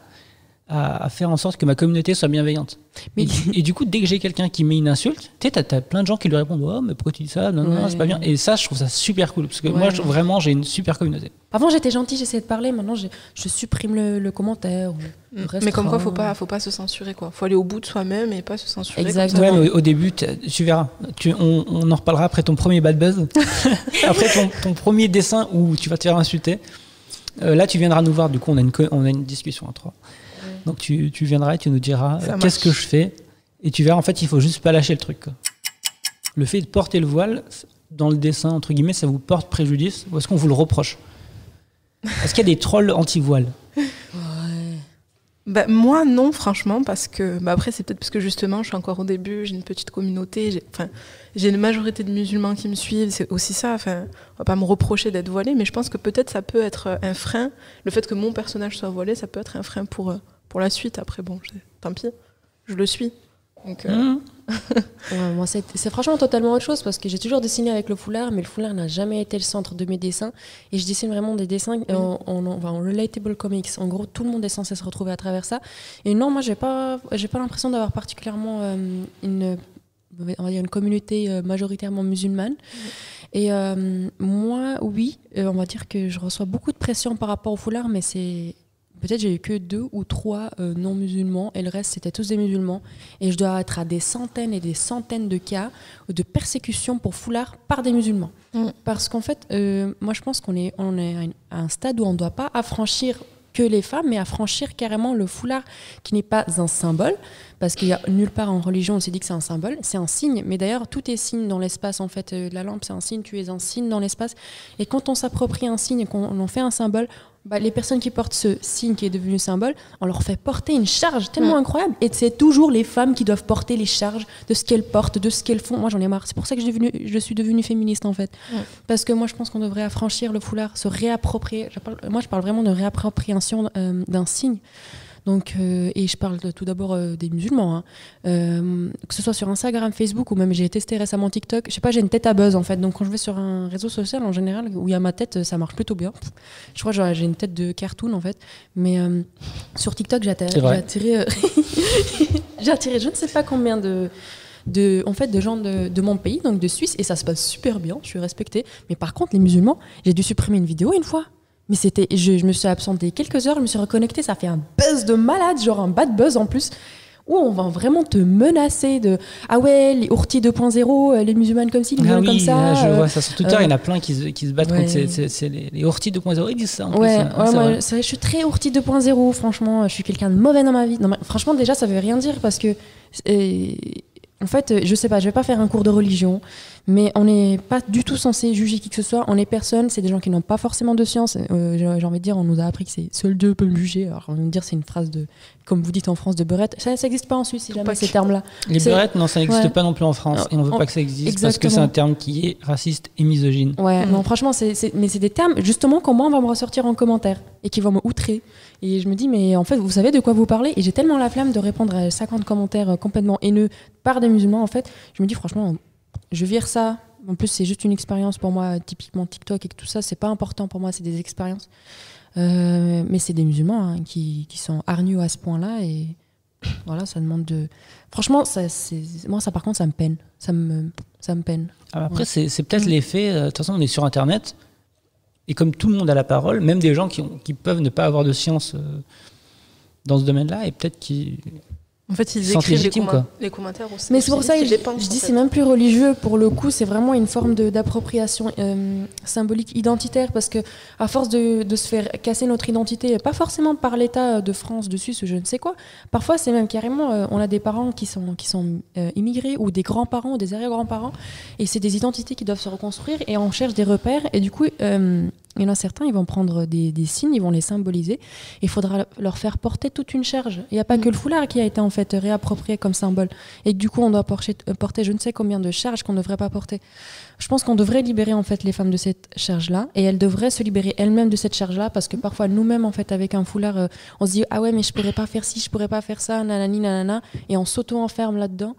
faire en sorte que ma communauté soit bienveillante. Et du coup, dès que j'ai quelqu'un qui met une insulte, tu sais, t'as plein de gens qui lui répondent « Oh, mais pourquoi tu dis ça ? Non, c'est pas bien. » Et ça, je trouve ça super cool. Parce que moi, vraiment, j'ai une super communauté. Avant, j'étais gentille, j'essayais de parler. Maintenant, je supprime le commentaire. Mais comme quoi, faut pas se censurer, quoi. Faut aller au bout de soi-même et pas se censurer. Exactement. Ouais, mais au début, tu verras. On en reparlera après ton premier bad buzz. Après ton premier dessin où tu vas te faire insulter. Là, tu viendras nous voir. Du coup, on a une discussion à trois. Donc tu viendras et tu nous diras qu'est-ce que je fais. Et tu verras, en fait, il faut juste pas lâcher le truc, quoi. Le fait de porter le voile dans le dessin, entre guillemets, ça vous porte préjudice ou est-ce qu'on vous le reproche ? Est-ce qu'il y a des trolls anti-voile ? Moi, non, franchement, parce que... après, c'est peut-être parce que, justement, je suis encore au début, j'ai une petite communauté, j'ai une majorité de musulmans qui me suivent, c'est aussi ça. On va pas me reprocher d'être voilée, mais je pense que peut-être ça peut être un frein. Le fait que mon personnage soit voilé, ça peut être un frein pour la suite. Après, bon, tant pis, je le suis. Donc, moi, c'est franchement totalement autre chose parce que j'ai toujours dessiné avec le foulard, mais le foulard n'a jamais été le centre de mes dessins. Et je dessine vraiment des dessins en relatable comics. En gros, tout le monde est censé se retrouver à travers ça. Et non, moi, j'ai pas l'impression d'avoir particulièrement on va dire une communauté majoritairement musulmane. Et moi, oui, on va dire que je reçois beaucoup de pression par rapport au foulard, mais peut-être j'ai eu que 2 ou 3 non-musulmans et le reste c'était tous des musulmans et je dois être à des centaines et des centaines de cas de persécution pour foulard par des musulmans. Parce qu'en fait, moi je pense qu'on est à un stade où on ne doit pas affranchir que les femmes, mais affranchir carrément le foulard qui n'est pas un symbole, parce qu'il n'y a nulle part en religion on s'est dit que c'est un symbole, c'est un signe, mais d'ailleurs tout est signe dans l'espace en fait, la lampe c'est un signe, tu es un signe dans l'espace, et quand on s'approprie un signe et qu'on en fait un symbole, les personnes qui portent ce signe qui est devenu symbole, on leur fait porter une charge tellement incroyable, et c'est toujours les femmes qui doivent porter les charges de ce qu'elles portent, de ce qu'elles font. Moi j'en ai marre, c'est pour ça que je suis devenue féministe en fait, parce que moi je pense qu'on devrait affranchir le foulard, se réapproprier, moi je parle vraiment de réappropriation d'un signe. Donc, et je parle tout d'abord des musulmans, que ce soit sur Instagram, Facebook ou même j'ai testé récemment TikTok. Je sais pas, j'ai une tête à buzz en fait. Donc quand je vais sur un réseau social en général où il y a ma tête, ça marche plutôt bien. Je crois que j'ai une tête de cartoon en fait. Mais sur TikTok, j'ai attiré je ne sais pas combien de gens de mon pays, donc de Suisse, et ça se passe super bien, je suis respectée. Mais par contre, les musulmans, j'ai dû supprimer une vidéo une fois. Mais je me suis absentée quelques heures, je me suis reconnectée, ça fait un buzz de malade, genre un bad buzz en plus, où on va vraiment te menacer de « Ah ouais, les ourtis 2.0, les musulmanes comme ci, les musulmanes comme ça. » Je vois ça sur Twitter, il y en a plein qui se battent contre les ourtis 2.0, ils disent ça en plus. Moi, je suis très ourtis 2.0, franchement, je suis quelqu'un de mauvais dans ma vie. Non, mais, franchement, déjà, ça veut rien dire parce que... en fait, je sais pas, je vais pas faire un cours de religion, mais on n'est pas du tout censé juger qui que ce soit. On est personne, c'est des gens qui n'ont pas forcément de science. J'ai envie de dire, on nous a appris que c'est seul Dieu peut me juger. Alors, on va me dire, c'est une phrase de, comme vous dites en France, de beurette. Ça n'existe pas en Suisse, si jamais ces termes-là. Les beurettes, non, ça n'existe pas non plus en France. Et on veut pas que ça existe parce que c'est un terme qui est raciste et misogyne. Ouais, non, franchement, mais c'est des termes, justement, qu'on va me ressortir en commentaire et qui vont me outrer. Et je me dis, mais en fait, vous savez de quoi vous parlez? Et j'ai tellement la flamme de répondre à 50 commentaires complètement haineux par des musulmans, en fait. Je me dis, franchement, je vire ça. En plus, c'est juste une expérience pour moi, typiquement TikTok et tout ça, c'est pas important pour moi, c'est des expériences. Mais c'est des musulmans qui sont hargneux à ce point-là. Et voilà, ça demande de... Franchement, moi, ça par contre, ça me peine. Ça me peine. Après, c'est peut-être l'effet... De toute façon, on est sur Internet. Et comme tout le monde a la parole, même des gens qui peuvent ne pas avoir de science dans ce domaine-là, et peut-être qui En fait, ils écrivent les commentaires aussi. Mais c'est pour ça que je dis c'est même plus religieux. Pour le coup, c'est vraiment une forme d'appropriation symbolique identitaire, parce que à force de se faire casser notre identité, pas forcément par l'État de France, de Suisse ou je ne sais quoi. Parfois, c'est même carrément, on a des parents qui sont immigrés, ou des grands-parents ou des arrière-grands-parents, et c'est des identités qui doivent se reconstruire, et on cherche des repères. Et du coup, il y en a certains, ils vont prendre des signes, ils vont les symboliser. Il faudra leur faire porter toute une charge. Il n'y a pas que le foulard qui a été en fait réapproprié comme symbole. Et du coup, on doit porter je ne sais combien de charges qu'on ne devrait pas porter. Je pense qu'on devrait libérer en fait les femmes de cette charge-là, et elles devraient se libérer elles-mêmes de cette charge-là, parce que parfois nous-mêmes en fait avec un foulard, on se dit ah ouais mais je pourrais pas faire ci, je pourrais pas faire ça, nanani nanana, et on s'auto-enferme là-dedans.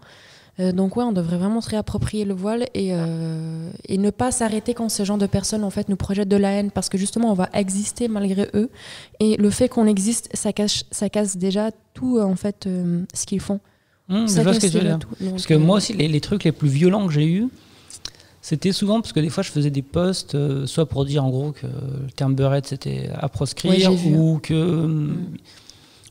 Donc ouais, on devrait vraiment se réapproprier le voile et ne pas s'arrêter quand ce genre de personnes en fait nous projettent de la haine, parce que justement on va exister malgré eux, et le fait qu'on existe, ça casse déjà tout en fait ce qu'ils font. Je vois ce que tu veux dire. Parce que moi aussi les trucs les plus violents que j'ai eus, c'était souvent parce que des fois je faisais des posts soit pour dire en gros que le terme beurette c'était à proscrire,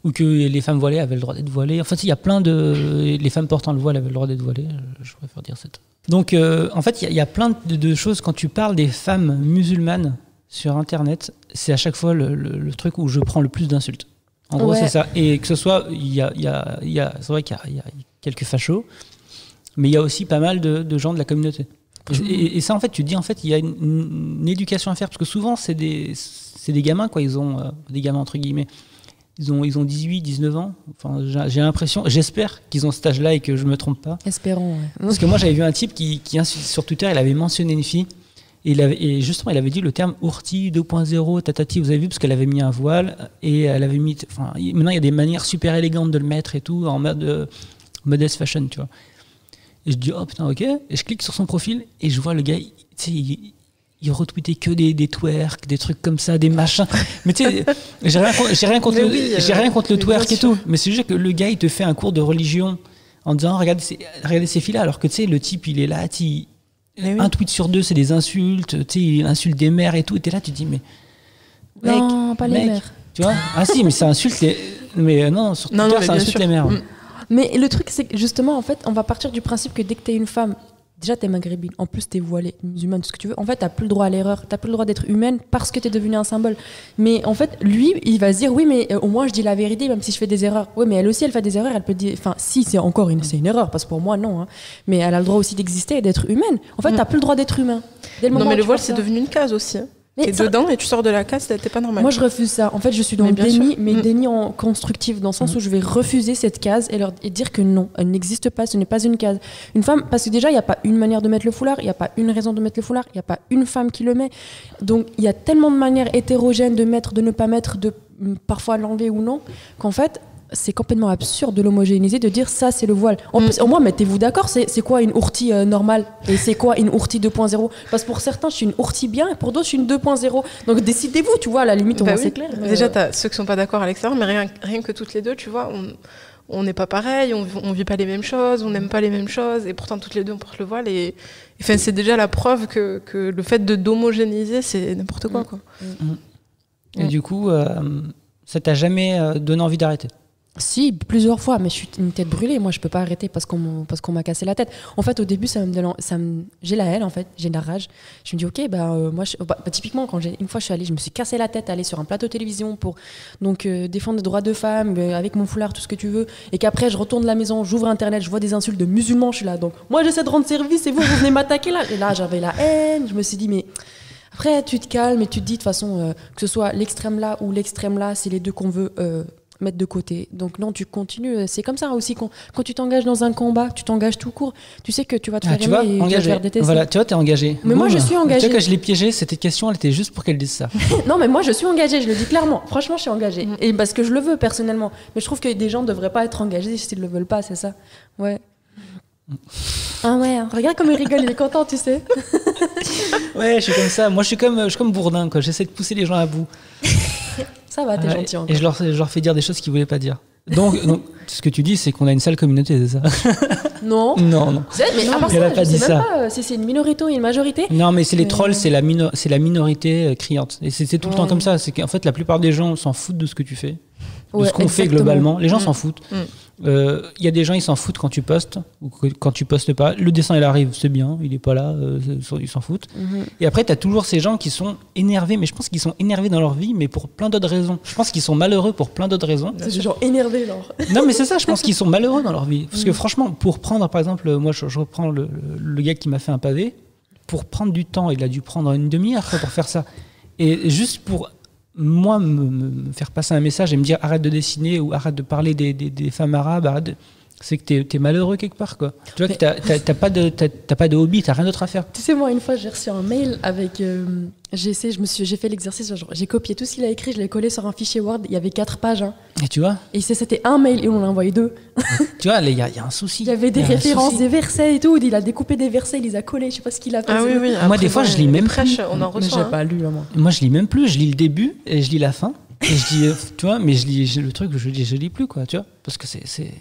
ou que les femmes voilées avaient le droit d'être voilées. Enfin, il y a plein de... Les femmes portant le voile avaient le droit d'être voilées, je préfère dire ça. Donc, en fait, il y a plein de choses. Quand tu parles des femmes musulmanes sur Internet, c'est à chaque fois le truc où je prends le plus d'insultes. En gros, c'est ça. Et que ce soit... c'est vrai qu'il y a quelques fachos, mais il y a aussi pas mal de gens de la communauté. Et ça, en fait, tu te dis, en fait, il y a une éducation à faire, parce que souvent, c'est des gamins, quoi. Ils ont des gamins, entre guillemets. Ils ont 18, 19 ans. Enfin, j'ai l'impression, j'espère qu'ils ont cet âge-là et que je ne me trompe pas. Espérons, ouais. Parce que moi, j'avais vu un type qui sur Twitter, il avait mentionné une fille. Et justement, il avait dit le terme ourti 2.0, tatati, vous avez vu, parce qu'elle avait mis un voile. Et elle avait mis. Enfin, maintenant, il y a des manières super élégantes de le mettre et tout, en mode modest fashion, tu vois. Et je dis, oh putain, ok. Et je clique sur son profil et je vois le gars, tu sais, il retweetait que des twerks, des trucs comme ça, des machins. Mais tu sais, j'ai rien contre le twerk et tout. Mais c'est juste que le gars, il te fait un cours de religion en disant, regardez ces filles-là, alors que tu sais, le type, il est là, un tweet sur deux, c'est des insultes, tu sais, il insulte des mères et tout. Et t'es là, tu te dis, mais. Non, pas les mères. Tu vois ? Ah si, mais ça insulte les. Mais non, sur Twitter, ça insulte les mères. Mais le truc, c'est que justement, en fait, on va partir du principe que dès que t'es une femme, déjà t'es maghrébine, en plus t'es voilée, musulmane, tout ce que tu veux, en fait t'as plus le droit à l'erreur, t'as plus le droit d'être humaine parce que t'es devenue un symbole. Mais en fait, lui, il va se dire, oui mais au moins je dis la vérité même si je fais des erreurs. Oui mais elle aussi elle fait des erreurs, elle peut dire, enfin si c'est encore c'est une erreur, parce que pour moi non, hein. Mais elle a le droit aussi d'exister et d'être humaine. En fait t'as plus le droit d'être humain. Non mais le voile c'est devenu une case aussi. T'es dedans et tu sors de la case, t'es pas normal. Moi je refuse ça. En fait je suis dans le déni, mais déni en constructif, dans le sens où je vais refuser cette case et dire que non, elle n'existe pas, ce n'est pas une case. Une femme, parce que déjà il n'y a pas une manière de mettre le foulard, il n'y a pas une raison de mettre le foulard, il n'y a pas une femme qui le met. Donc il y a tellement de manières hétérogènes de mettre, de ne pas mettre, de parfois l'enlever ou non, qu'en fait c'est complètement absurde de l'homogénéiser, de dire ça c'est le voile. Au moins mettez-vous d'accord, c'est quoi une ourti normale et c'est quoi une ourti 2.0, parce que pour certains je suis une ourti bien et pour d'autres je suis une 2.0, donc décidez-vous, tu vois, à la limite c'est clair. Déjà t'as ceux qui sont pas d'accord à l'extérieur, mais rien que toutes les deux, tu vois, on n'est pas pareil, on vit pas les mêmes choses, on n'aime pas les mêmes choses, et pourtant toutes les deux on porte le voile, et enfin, c'est déjà la preuve que le fait d'homogénéiser c'est n'importe quoi, quoi. Et du coup ça t'a jamais donné envie d'arrêter? Si, plusieurs fois, mais je suis une tête brûlée. Moi, je peux pas arrêter parce qu'on m'a cassé la tête. En fait, au début, j'ai la haine, en fait, j'ai de la rage. Je me dis, ok, moi, typiquement, une fois, je suis allée, je me suis cassé la tête à aller sur un plateau de télévision pour défendre les droits de femmes avec mon foulard, tout ce que tu veux, et qu'après, je retourne à la maison, j'ouvre Internet, je vois des insultes de musulmans, je suis là. Donc, moi, j'essaie de rendre service et vous venez m'attaquer là. Et là, j'avais la haine. Je me suis dit, mais. Après, tu te calmes et tu te dis, de toute façon, que ce soit l'extrême là ou l'extrême là, c'est les deux qu'on veut mettre de côté. Donc non, tu continues. C'est comme ça aussi, quand tu t'engages dans un combat, tu t'engages tout court, tu sais que tu vas te faire aimer et tu vas te faire détester. Voilà, tu vois, t'es engagé. Mais moi, je suis engagée. Tu vois, que je l'ai piégée, cette question, elle était juste pour qu'elle dise ça. Non, mais moi, je suis engagée, je le dis clairement. Franchement, je suis engagée. Et parce que je le veux, personnellement. Mais je trouve que des gens ne devraient pas être engagés s'ils ne le veulent pas, c'est ça. Ouais. Ah ouais, regarde comme il rigole, il est content, tu sais. Ouais, je suis comme ça. Moi, je suis comme Bourdin, quoi. J'essaie de pousser les gens à bout. Ça va, t'es gentil encore. Et je leur fais dire des choses qu'ils voulaient pas dire. Donc, ce que tu dis, c'est qu'on a une sale communauté, c'est ça? Non. Non. Mais à part ça, pas dit ça. Même pas si c'est une minorité ou une majorité. Non, mais c'est les trolls, c'est la minorité criante. Et c'est tout le temps comme ça. C'est qu'en fait, la plupart des gens s'en foutent de ce que tu fais, de ce qu'on fait globalement. Les gens s'en foutent. y a des gens, ils s'en foutent quand tu postes ou quand tu postes pas. Le dessin, il arrive, c'est bien, il est pas là, ils s'en foutent. Et après, tu as toujours ces gens qui sont énervés, mais je pense qu'ils sont énervés dans leur vie, mais pour plein d'autres raisons. Je pense qu'ils sont malheureux pour plein d'autres raisons. C'est des gens énervés, genre. Non, mais c'est ça, je pense qu'ils sont malheureux dans leur vie. Parce que franchement, pour prendre, par exemple, moi, je reprends le gars qui m'a fait un pavé, pour prendre du temps, il a dû prendre une demi-heure pour faire ça. Et juste pour moi me faire passer un message et me dire arrête de dessiner ou arrête de parler des femmes arabes, c'est que t'es malheureux quelque part, quoi. Tu vois que t'as pas de hobby, t'as rien d'autre à faire. Tu sais, moi, une fois, j'ai reçu un mail avec... j'ai fait l'exercice, genre, j'ai copié tout ce qu'il a écrit, je l'ai collé sur un fichier Word, il y avait 4 pages. Hein. Et tu vois. Et c'était un mail et on l'a envoyé 2. Tu vois, il y a un souci. Il y avait des références, des versets et tout, il a découpé des versets, il les a collés, je sais pas ce qu'il a fait. Ah oui, oui. Moi, des fois, je lis même plus. On en reçoit. Mais j'ai pas lu, moi. Moi, je lis même plus, je lis le début et je lis la fin. Et je dis, tu vois, mais je lis le truc, je lis plus, quoi, tu vois, parce que c'est...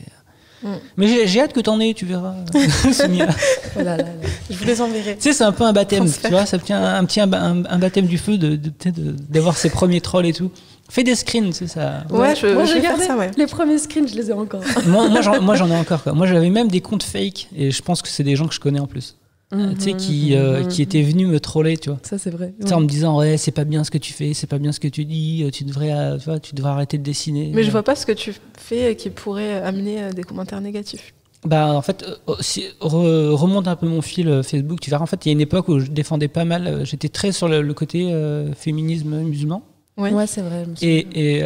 Mais j'ai hâte que t'en aies, tu verras. Oh là là. Je vous les enverrai. Tu sais, c'est un peu un baptême, tu vois, ça tient un baptême du feu d'avoir ses premiers trolls et tout. Fais des screens, c'est ça. Ouais, je vais gardé faire ça, ouais. Les premiers screens, je les ai encore. moi j'en ai encore, quoi. Moi, j'avais même des comptes fake et je pense que c'est des gens que je connais en plus. Tu sais, qui étaient venus me troller, tu vois. Ça, c'est vrai. Ouais. En me disant, ouais, c'est pas bien ce que tu fais, c'est pas bien ce que tu dis, tu devrais arrêter de dessiner. Mais je vois pas ce que tu fais qui pourrait amener des commentaires négatifs. Bah, en fait, remonte un peu mon fil Facebook, tu verras. En fait, il y a une époque où je défendais pas mal, j'étais très sur le côté féminisme musulman. Ouais, c'est vrai. Et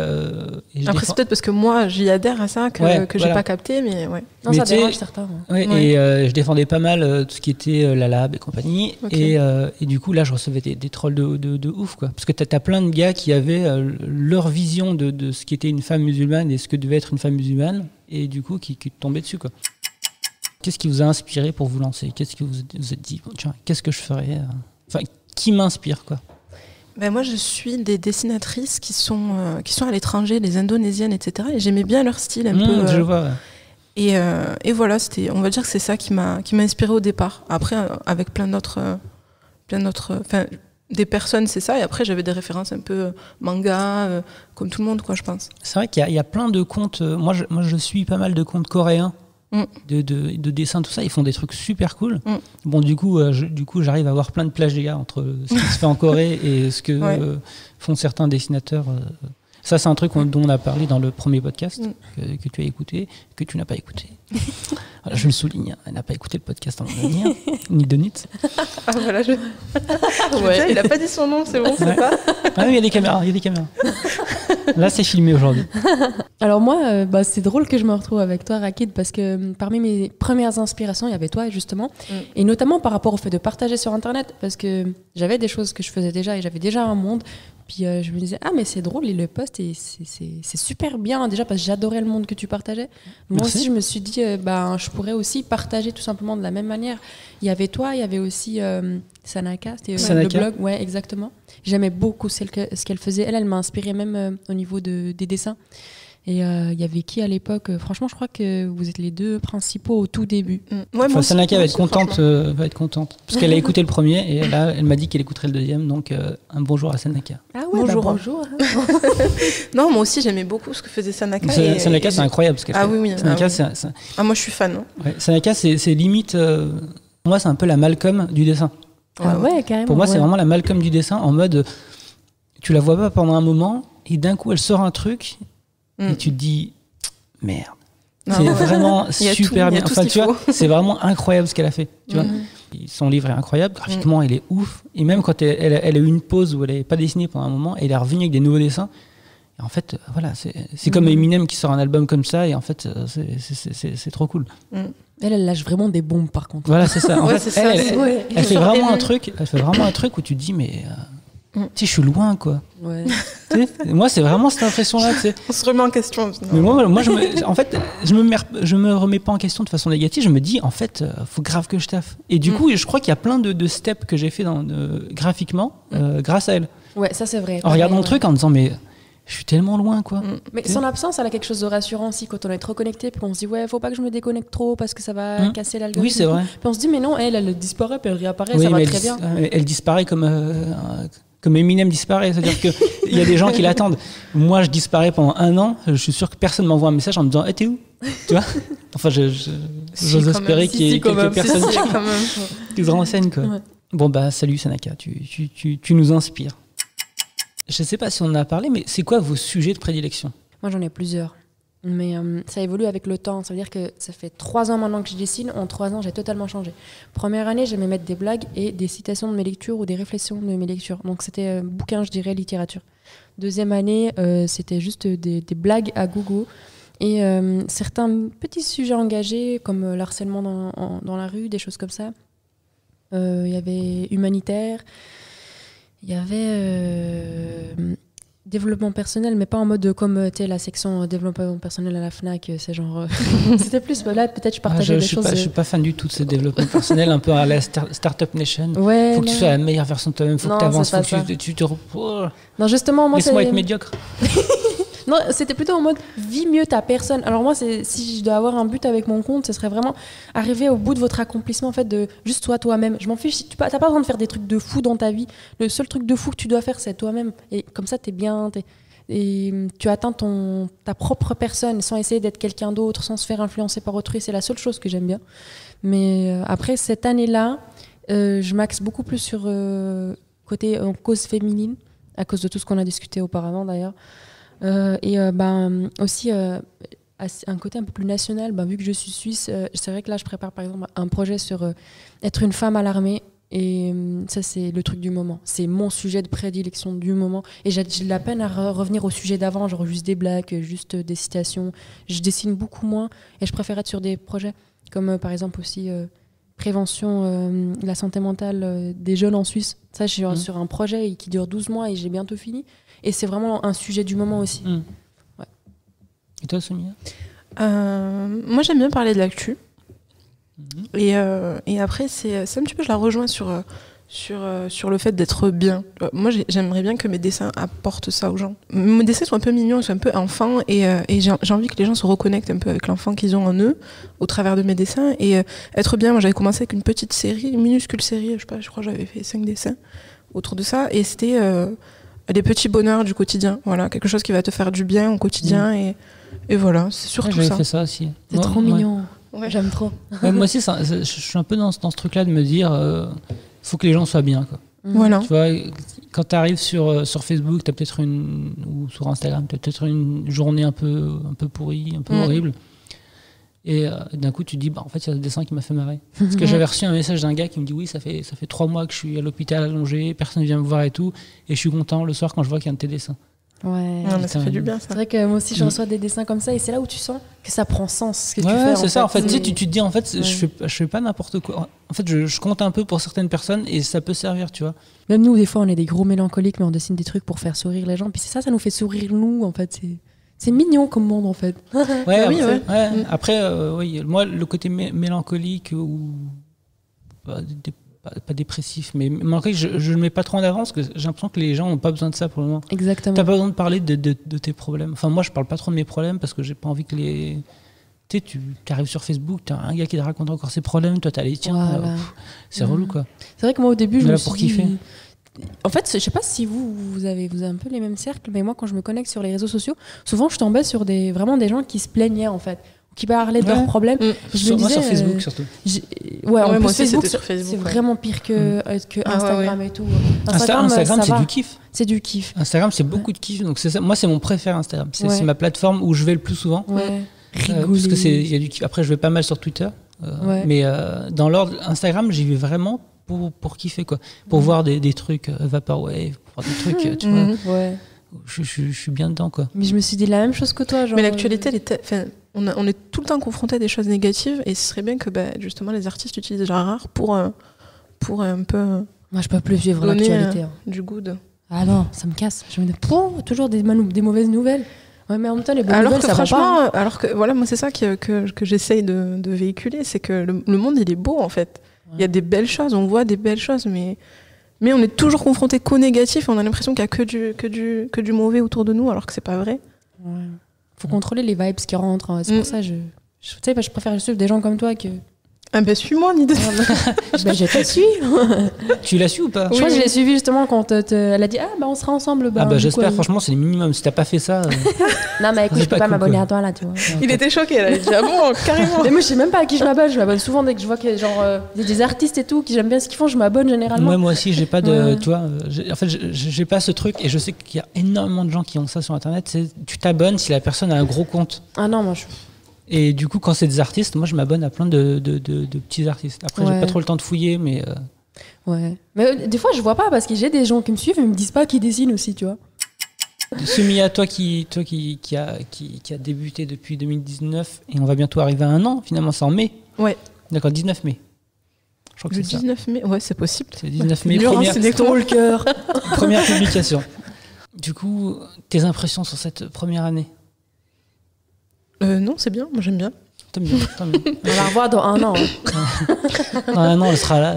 après, c'est peut-être parce que moi, j'y adhère à ça que j'ai pas capté, mais ouais. Non, mais ça dérange certains. Ouais. Et je défendais pas mal tout ce qui était la lab et compagnie. Okay. Et du coup, là, je recevais des trolls de ouf, quoi. Parce que t'as plein de gars qui avaient leur vision de ce qui était une femme musulmane et ce que devait être une femme musulmane, et du coup, qui tombaient dessus, quoi. Qu'est-ce qui vous a inspiré pour vous lancer? Qu'est-ce que vous vous êtes dit, tiens, qu'est-ce que je ferais? Enfin, qui m'inspire, quoi? Ben moi, je suis des dessinatrices qui sont à l'étranger, les indonésiennes, etc. Et j'aimais bien leur style un peu. Je vois. Et voilà, on va dire que c'est ça qui m'a inspiré au départ. Après, avec plein d'autres, enfin, des personnes, c'est ça. Et après, j'avais des références un peu manga, comme tout le monde, quoi, je pense. C'est vrai qu'il y a plein de comptes. Moi, je suis pas mal de comptes coréens. De dessin, tout ça, ils font des trucs super cool. Bon, du coup, j'arrive à avoir plein de plagiats entre ce qui se fait en Corée et ce que font certains dessinateurs. Ça, c'est un truc dont on a parlé dans le premier podcast que tu as écouté, que tu n'as pas écouté. Voilà, je le souligne, elle n'a pas écouté le podcast en dernier, ni de Nitz. Ah voilà, ouais. Il n'a pas dit son nom, c'est bon, c'est pas. Ah oui, il y a des caméras, Là, c'est filmé aujourd'hui. Alors moi, c'est drôle que je me retrouve avec toi, Rakid, parce que parmi mes premières inspirations, il y avait toi, justement, et notamment par rapport au fait de partager sur Internet, parce que j'avais des choses que je faisais déjà, et j'avais déjà un monde. Puis je me disais, ah mais c'est drôle, il le poste et c'est super bien, déjà parce que j'adorais le monde que tu partageais. Moi aussi, je me suis dit, je pourrais aussi partager tout simplement de la même manière. Il y avait toi, il y avait aussi Sanaka, c'était le blog. Ouais, exactement. J'aimais beaucoup ce qu'elle faisait. Elle m'a inspirée même au niveau des dessins. Et il y avait qui à l'époque? Franchement, je crois que vous êtes les deux principaux au tout début. Ouais, Sanaka va être contente, parce qu'elle a écouté le premier et là, elle m'a dit qu'elle écouterait le deuxième. Donc, un bonjour à Sanaka. Ah ouais, bonjour. Non, moi aussi, j'aimais beaucoup ce que faisait Sanaka. Sanaka, c'est incroyable ce qu'elle fait. Oui. Sanaka, moi, je suis fan. Hein. Ouais, Sanaka, c'est limite. Pour moi, c'est un peu la Malcolm du dessin. Ah ouais, carrément. Pour moi, c'est vraiment la Malcolm du dessin, en mode, tu la vois pas pendant un moment et d'un coup, elle sort un truc. Et tu te dis, merde. C'est vraiment super bien. Enfin, tu vois, c'est vraiment incroyable ce qu'elle a fait. Tu vois, son livre est incroyable. Graphiquement, il est ouf. Et même quand elle a eu une pause où elle n'avait pas dessiné pendant un moment, elle est revenue avec des nouveaux dessins. Et en fait, voilà, c'est comme Eminem qui sort un album comme ça. Et en fait, c'est trop cool. Elle lâche vraiment des bombes, par contre. Voilà, c'est ça. En fait, elle fait vraiment un truc. Elle fait vraiment un truc où tu te dis, mais tu sais, je suis loin, quoi. Ouais. Moi, c'est vraiment cette impression-là, tu sais. On se remet en question. Mais moi, en fait, je me remets pas en question de façon négative. Je me dis, en fait, faut grave que je taffe. Et du coup, je crois qu'il y a plein de steps que j'ai fait graphiquement grâce à elle. Ouais, ça c'est vrai. En regardant le truc, en me disant, mais je suis tellement loin, quoi. Mais son absence, elle a quelque chose de rassurant aussi quand on est trop connecté, puis on se dit, ouais, faut pas que je me déconnecte trop parce que ça va casser l'algorithme. Oui, c'est vrai. Puis on se dit, mais non, elle disparaît, puis elle réapparaît, ça va très bien. Elle disparaît comme Comme Eminem disparaît, c'est-à-dire qu'il y a des gens qui l'attendent. Moi, je disparais pendant 1 an, je suis sûr que personne m'envoie un message en me disant « t'es où ?» Tu vois. Enfin, j'ose espérer qu'il y ait quelques personnes qui se renseignent, quoi. Ouais. Bon, bah, salut Sanaka, tu nous inspires. Je ne sais pas si on en a parlé, mais c'est quoi vos sujets de prédilection ? Moi, j'en ai plusieurs. Mais ça évolue avec le temps. Ça veut dire que ça fait 3 ans maintenant que je dessine. En 3 ans, j'ai totalement changé. Première année, j'aimais mettre des blagues et des citations de mes lectures ou des réflexions de mes lectures. Donc, c'était bouquin, je dirais, littérature. Deuxième année, c'était juste des blagues à gogo. Et certains petits sujets engagés, comme l'harcèlement dans la rue, des choses comme ça. Il y avait humanitaire. Il y avait... développement personnel, mais pas en mode comme la section développement personnel à la FNAC, c'est genre... C'était plus, là peut-être je partageais des choses... Je suis pas fan du tout de ce développement personnel, un peu à la Startup Nation. Ouais, faut que tu sois la meilleure version de toi-même, faut que tu avances, faut que tu te... Non, justement, moi laisse-moi être médiocre. Non, c'était plutôt en mode vis mieux ta personne. Alors moi, si je dois avoir un but avec mon compte, ce serait vraiment arriver au bout de votre accomplissement, en fait, de juste toi-même. Je m'en fiche, t'as pas besoin de faire des trucs de fou dans ta vie. Le seul truc de fou que tu dois faire, c'est toi-même. Et comme ça, t'es bien, et tu atteins ta propre personne sans essayer d'être quelqu'un d'autre, sans se faire influencer par autrui. C'est la seule chose que j'aime bien. Mais après, cette année-là, je m'axe beaucoup plus sur côté cause féminine, à cause de tout ce qu'on a discuté auparavant d'ailleurs. Aussi un côté un peu plus national, vu que je suis suisse, c'est vrai que là je prépare par exemple un projet sur être une femme à l'armée, et ça c'est le truc du moment, c'est mon sujet de prédilection du moment, et j'ai de la peine à revenir au sujet d'avant, genre juste des blagues, juste des citations. Je dessine beaucoup moins et je préfère être sur des projets comme par exemple aussi prévention de la santé mentale des jeunes en Suisse. Ça, je suis sur un projet qui dure 12 mois et j'ai bientôt fini. Et c'est vraiment un sujet du moment aussi. Ouais. Et toi, Sonia ? Moi, j'aime bien parler de l'actu. Et après, c'est un petit peu, je la rejoins sur le fait d'être bien. Moi, j'aimerais bien que mes dessins apportent ça aux gens. Mes dessins sont un peu mignons, ils sont un peu enfants, et j'ai envie que les gens se reconnectent un peu avec l'enfant qu'ils ont en eux, au travers de mes dessins. Et être bien, moi, j'avais commencé avec une petite série, une minuscule série, je crois que j'avais fait 5 dessins autour de ça, et c'était... des petits bonheurs du quotidien, voilà, quelque chose qui va te faire du bien au quotidien, et voilà, c'est surtout ça. J'avais fait ça aussi. C'est trop mignon, j'aime trop. Moi aussi, je suis un peu dans ce truc-là de me dire, faut que les gens soient bien, quoi. Voilà. Tu vois, quand tu arrives sur Facebook, t'as peut-être ou sur Instagram, t'as peut-être une journée un peu pourrie, un peu horrible. Et d'un coup, tu te dis, en fait, il y a ce dessin qui m'a fait marrer. Parce que j'avais reçu un message d'un gars qui me dit, oui, ça fait 3 mois que je suis à l'hôpital allongé, personne ne vient me voir et tout, et je suis content le soir quand je vois qu'il y a un de tes dessins. Ouais. Mais ça fait du bien, ça. C'est vrai que moi aussi, je reçois des dessins comme ça, et c'est là où tu sens que ça prend sens, ce que tu fais. C'est ça, en fait. Tu sais, tu te dis, en fait, je fais pas n'importe quoi. En fait, je compte un peu pour certaines personnes, et ça peut servir, tu vois. Même nous, des fois, on est des gros mélancoliques, mais on dessine des trucs pour faire sourire les gens, puis ça nous fait sourire, nous, en fait. C'est mignon comme monde, en fait. Après, moi, le côté mélancolique ou pas dépressif, mais mélancolique, je ne le mets pas trop en avance, parce que j'ai l'impression que les gens n'ont pas besoin de ça pour le moment. Exactement. T'as pas besoin de parler de tes problèmes. Enfin, moi, je parle pas trop de mes problèmes parce que j'ai pas envie que tu arrives sur Facebook, t'as un gars qui te raconte encore ses problèmes, toi t'as les tiens. Voilà. C'est relou, quoi. C'est vrai que moi, au début, je me suis pour kiffer. En fait, je sais pas si vous avez un peu les mêmes cercles, mais moi, quand je me connecte sur les réseaux sociaux, souvent, je tombais sur vraiment des gens qui se plaignaient, en fait, qui parlaient de leurs problèmes. Je me disais, sur Facebook, surtout. Moi aussi, Facebook, c'est vraiment pire que Instagram et tout. Instagram, c'est du kiff. C'est du kiff. Instagram, c'est beaucoup de kiff. Donc c'est ça. Moi, c'est mon préféré, Instagram. C'est ma plateforme où je vais le plus souvent. Parce que y a du kiff. Après, je vais pas mal sur Twitter. Mais dans l'ordre, Instagram, j'y vais vraiment pour kiffer, quoi. Pour voir des trucs Vaporwave, pour voir des trucs, tu vois. Je suis bien dedans, quoi. Mais je me suis dit la même chose que toi. Mais l'actualité, on est tout le temps confronté à des choses négatives, et ce serait bien que justement les artistes utilisent leur art pour un peu... Moi, je peux plus vivre l'actualité. Du good. Ah non, ça me casse. Je me dis, toujours des mauvaises nouvelles. Ouais, mais en même temps, les bonnes nouvelles, ça va pas. Alors que voilà, moi, c'est ça que j'essaye de véhiculer, c'est que le monde, il est beau, en fait. Il y a des belles choses, on voit des belles choses, mais on est toujours confronté qu'au négatif, et on a l'impression qu'il y a que du mauvais autour de nous, alors que c'est pas vrai. Faut contrôler les vibes qui rentrent. C'est pour ça je préfère suivre des gens comme toi que Ah ben suis-moi, Nidoni. Je te suis. Tu l'as su ou pas? Je crois que je l'ai suivi justement quand elle a dit on sera ensemble. J'espère, franchement, c'est le minimum. Si t'as pas fait ça. Non, mais écoute, je peux pas m'abonner à toi là, tu vois. Il était choqué là, il dit bon, carrément. Mais moi, je sais même pas à qui je m'abonne. Je m'abonne souvent dès que je vois qu'il y a des artistes et tout qui j'aime bien ce qu'ils font, je m'abonne généralement. Moi aussi, j'ai pas de. Tu vois, en fait, j'ai pas ce truc et je sais qu'il y a énormément de gens qui ont ça sur internet. C'est tu t'abonnes si la personne a un gros compte. Ah non, moi je. Et du coup, quand c'est des artistes, moi je m'abonne à plein de petits artistes. Après, j'ai pas trop le temps de fouiller, mais. Ouais. Mais des fois, je vois pas parce que j'ai des gens qui me suivent et me disent pas qu'ils dessinent aussi, tu vois. Semilla, toi qui a débuté depuis 2019 et on va bientôt arriver à 1 an, finalement, c'est en mai. Ouais. D'accord, 19 mai. Je crois que le c'est 19 mai, ouais, c'est possible. C'est 19 mai, première publication. Du coup, tes impressions sur cette première année? Non, c'est bien, moi j'aime bien. T'aimes bien. On va la revoir dans 1 an. Dans 1 an, elle sera là.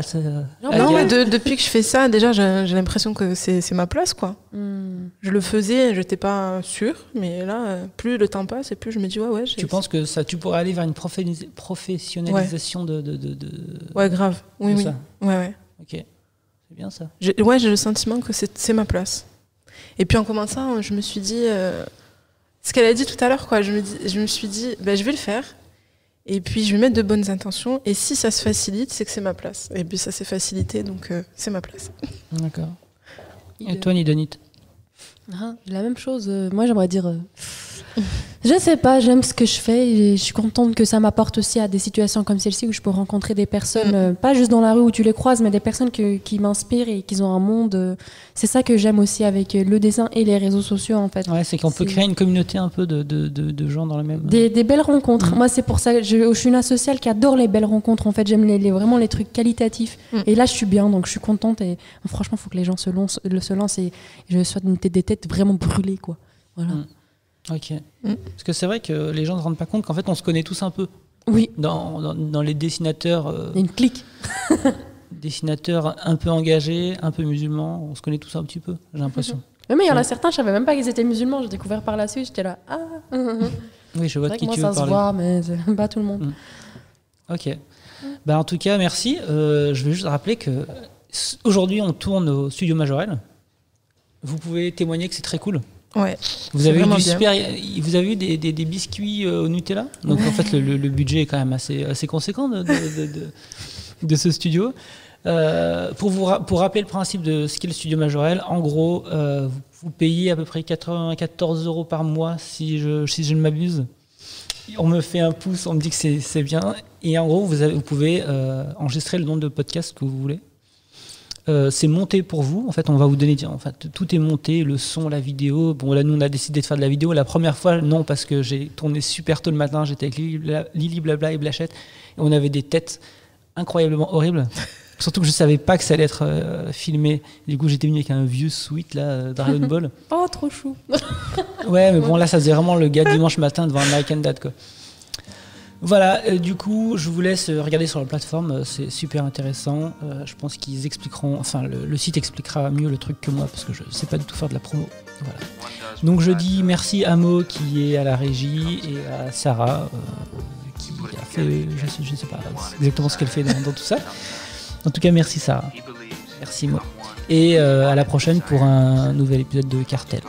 Non, mais depuis que je fais ça, déjà, j'ai l'impression que c'est ma place, quoi. Je le faisais, je n'étais pas sûre, mais là, plus le temps passe et plus je me dis, ouais. Tu penses que tu pourrais aller vers une professionnalisation de... Ouais, grave. Oui. Ça. Ouais. Ok, c'est bien ça. J'ai le sentiment que c'est ma place. Et puis en commençant, je me suis dit... ce qu'elle a dit tout à l'heure, quoi. Je me suis dit, je vais le faire. Et puis, je vais mettre de bonnes intentions. Et si ça se facilite, c'est que c'est ma place. Et puis, ça s'est facilité, donc c'est ma place. D'accord. Et toi, Nidonit? La même chose. Moi, j'aimerais dire... Je sais pas, j'aime ce que je fais et je suis contente que ça m'apporte aussi à des situations comme celle-ci où je peux rencontrer des personnes, pas juste dans la rue où tu les croises, mais des personnes qui m'inspirent et qui ont un monde. C'est ça que j'aime aussi avec le dessin et les réseaux sociaux en fait. Ouais, c'est qu'on peut créer une communauté un peu de gens dans le même... Des belles rencontres. Moi, c'est pour ça que je suis une asociale qui adore les belles rencontres. En fait, j'aime vraiment les trucs qualitatifs. Et là, je suis bien, donc je suis contente. Et franchement, il faut que les gens se lancent et je souhaite des têtes vraiment brûlées, quoi. Voilà. Ok. Parce que c'est vrai que les gens ne se rendent pas compte qu'en fait on se connaît tous un peu. Oui. Dans les dessinateurs. Il y a une clique. Dessinateurs un peu engagés, un peu musulmans, on se connaît tous un petit peu, j'ai l'impression. Mais il y en a certains, je savais même pas qu'ils étaient musulmans. J'ai découvert par la suite, j'étais là. Oui, je vois de qui tu veux parler. Ça se voit, mais pas tout le monde. Ok. En tout cas, merci. Je vais juste rappeler que aujourd'hui on tourne au Studio Majorel. Vous pouvez témoigner que c'est très cool. Ouais. Vous avez eu des biscuits au Nutella. Donc en fait le budget est quand même assez conséquent de ce studio. Pour rappeler le principe de ce qu'est le Studio Majorel, en gros vous payez à peu près 94 € par mois si je ne m'abuse. On me fait un pouce, on me dit que c'est bien. Et en gros vous pouvez enregistrer le nombre de podcasts que vous voulez. C'est monté pour vous. En fait, on va vous donner. En fait, tout est monté, le son, la vidéo. Bon, là, nous, on a décidé de faire de la vidéo. La première fois, non, parce que j'ai tourné super tôt le matin. J'étais avec Lily Blabla et Blachette. Et on avait des têtes incroyablement horribles. Surtout que je savais pas que ça allait être filmé. Du coup, j'étais venu avec un vieux sweat, là, Dragon Ball. Oh, trop chou. Ouais, mais bon, là, ça faisait vraiment le gars dimanche matin devant American Dad, quoi. Voilà, du coup, je vous laisse regarder sur la plateforme, c'est super intéressant. Je pense qu'ils expliqueront, enfin, le site expliquera mieux le truc que moi parce que je sais pas du tout faire de la promo. Voilà. Donc, je dis merci à Mo qui est à la régie et à Sarah qui a fait, je sais pas exactement ce qu'elle fait dans tout ça. En tout cas, merci Sarah. Merci Mo. Et à la prochaine pour un nouvel épisode de Cartel.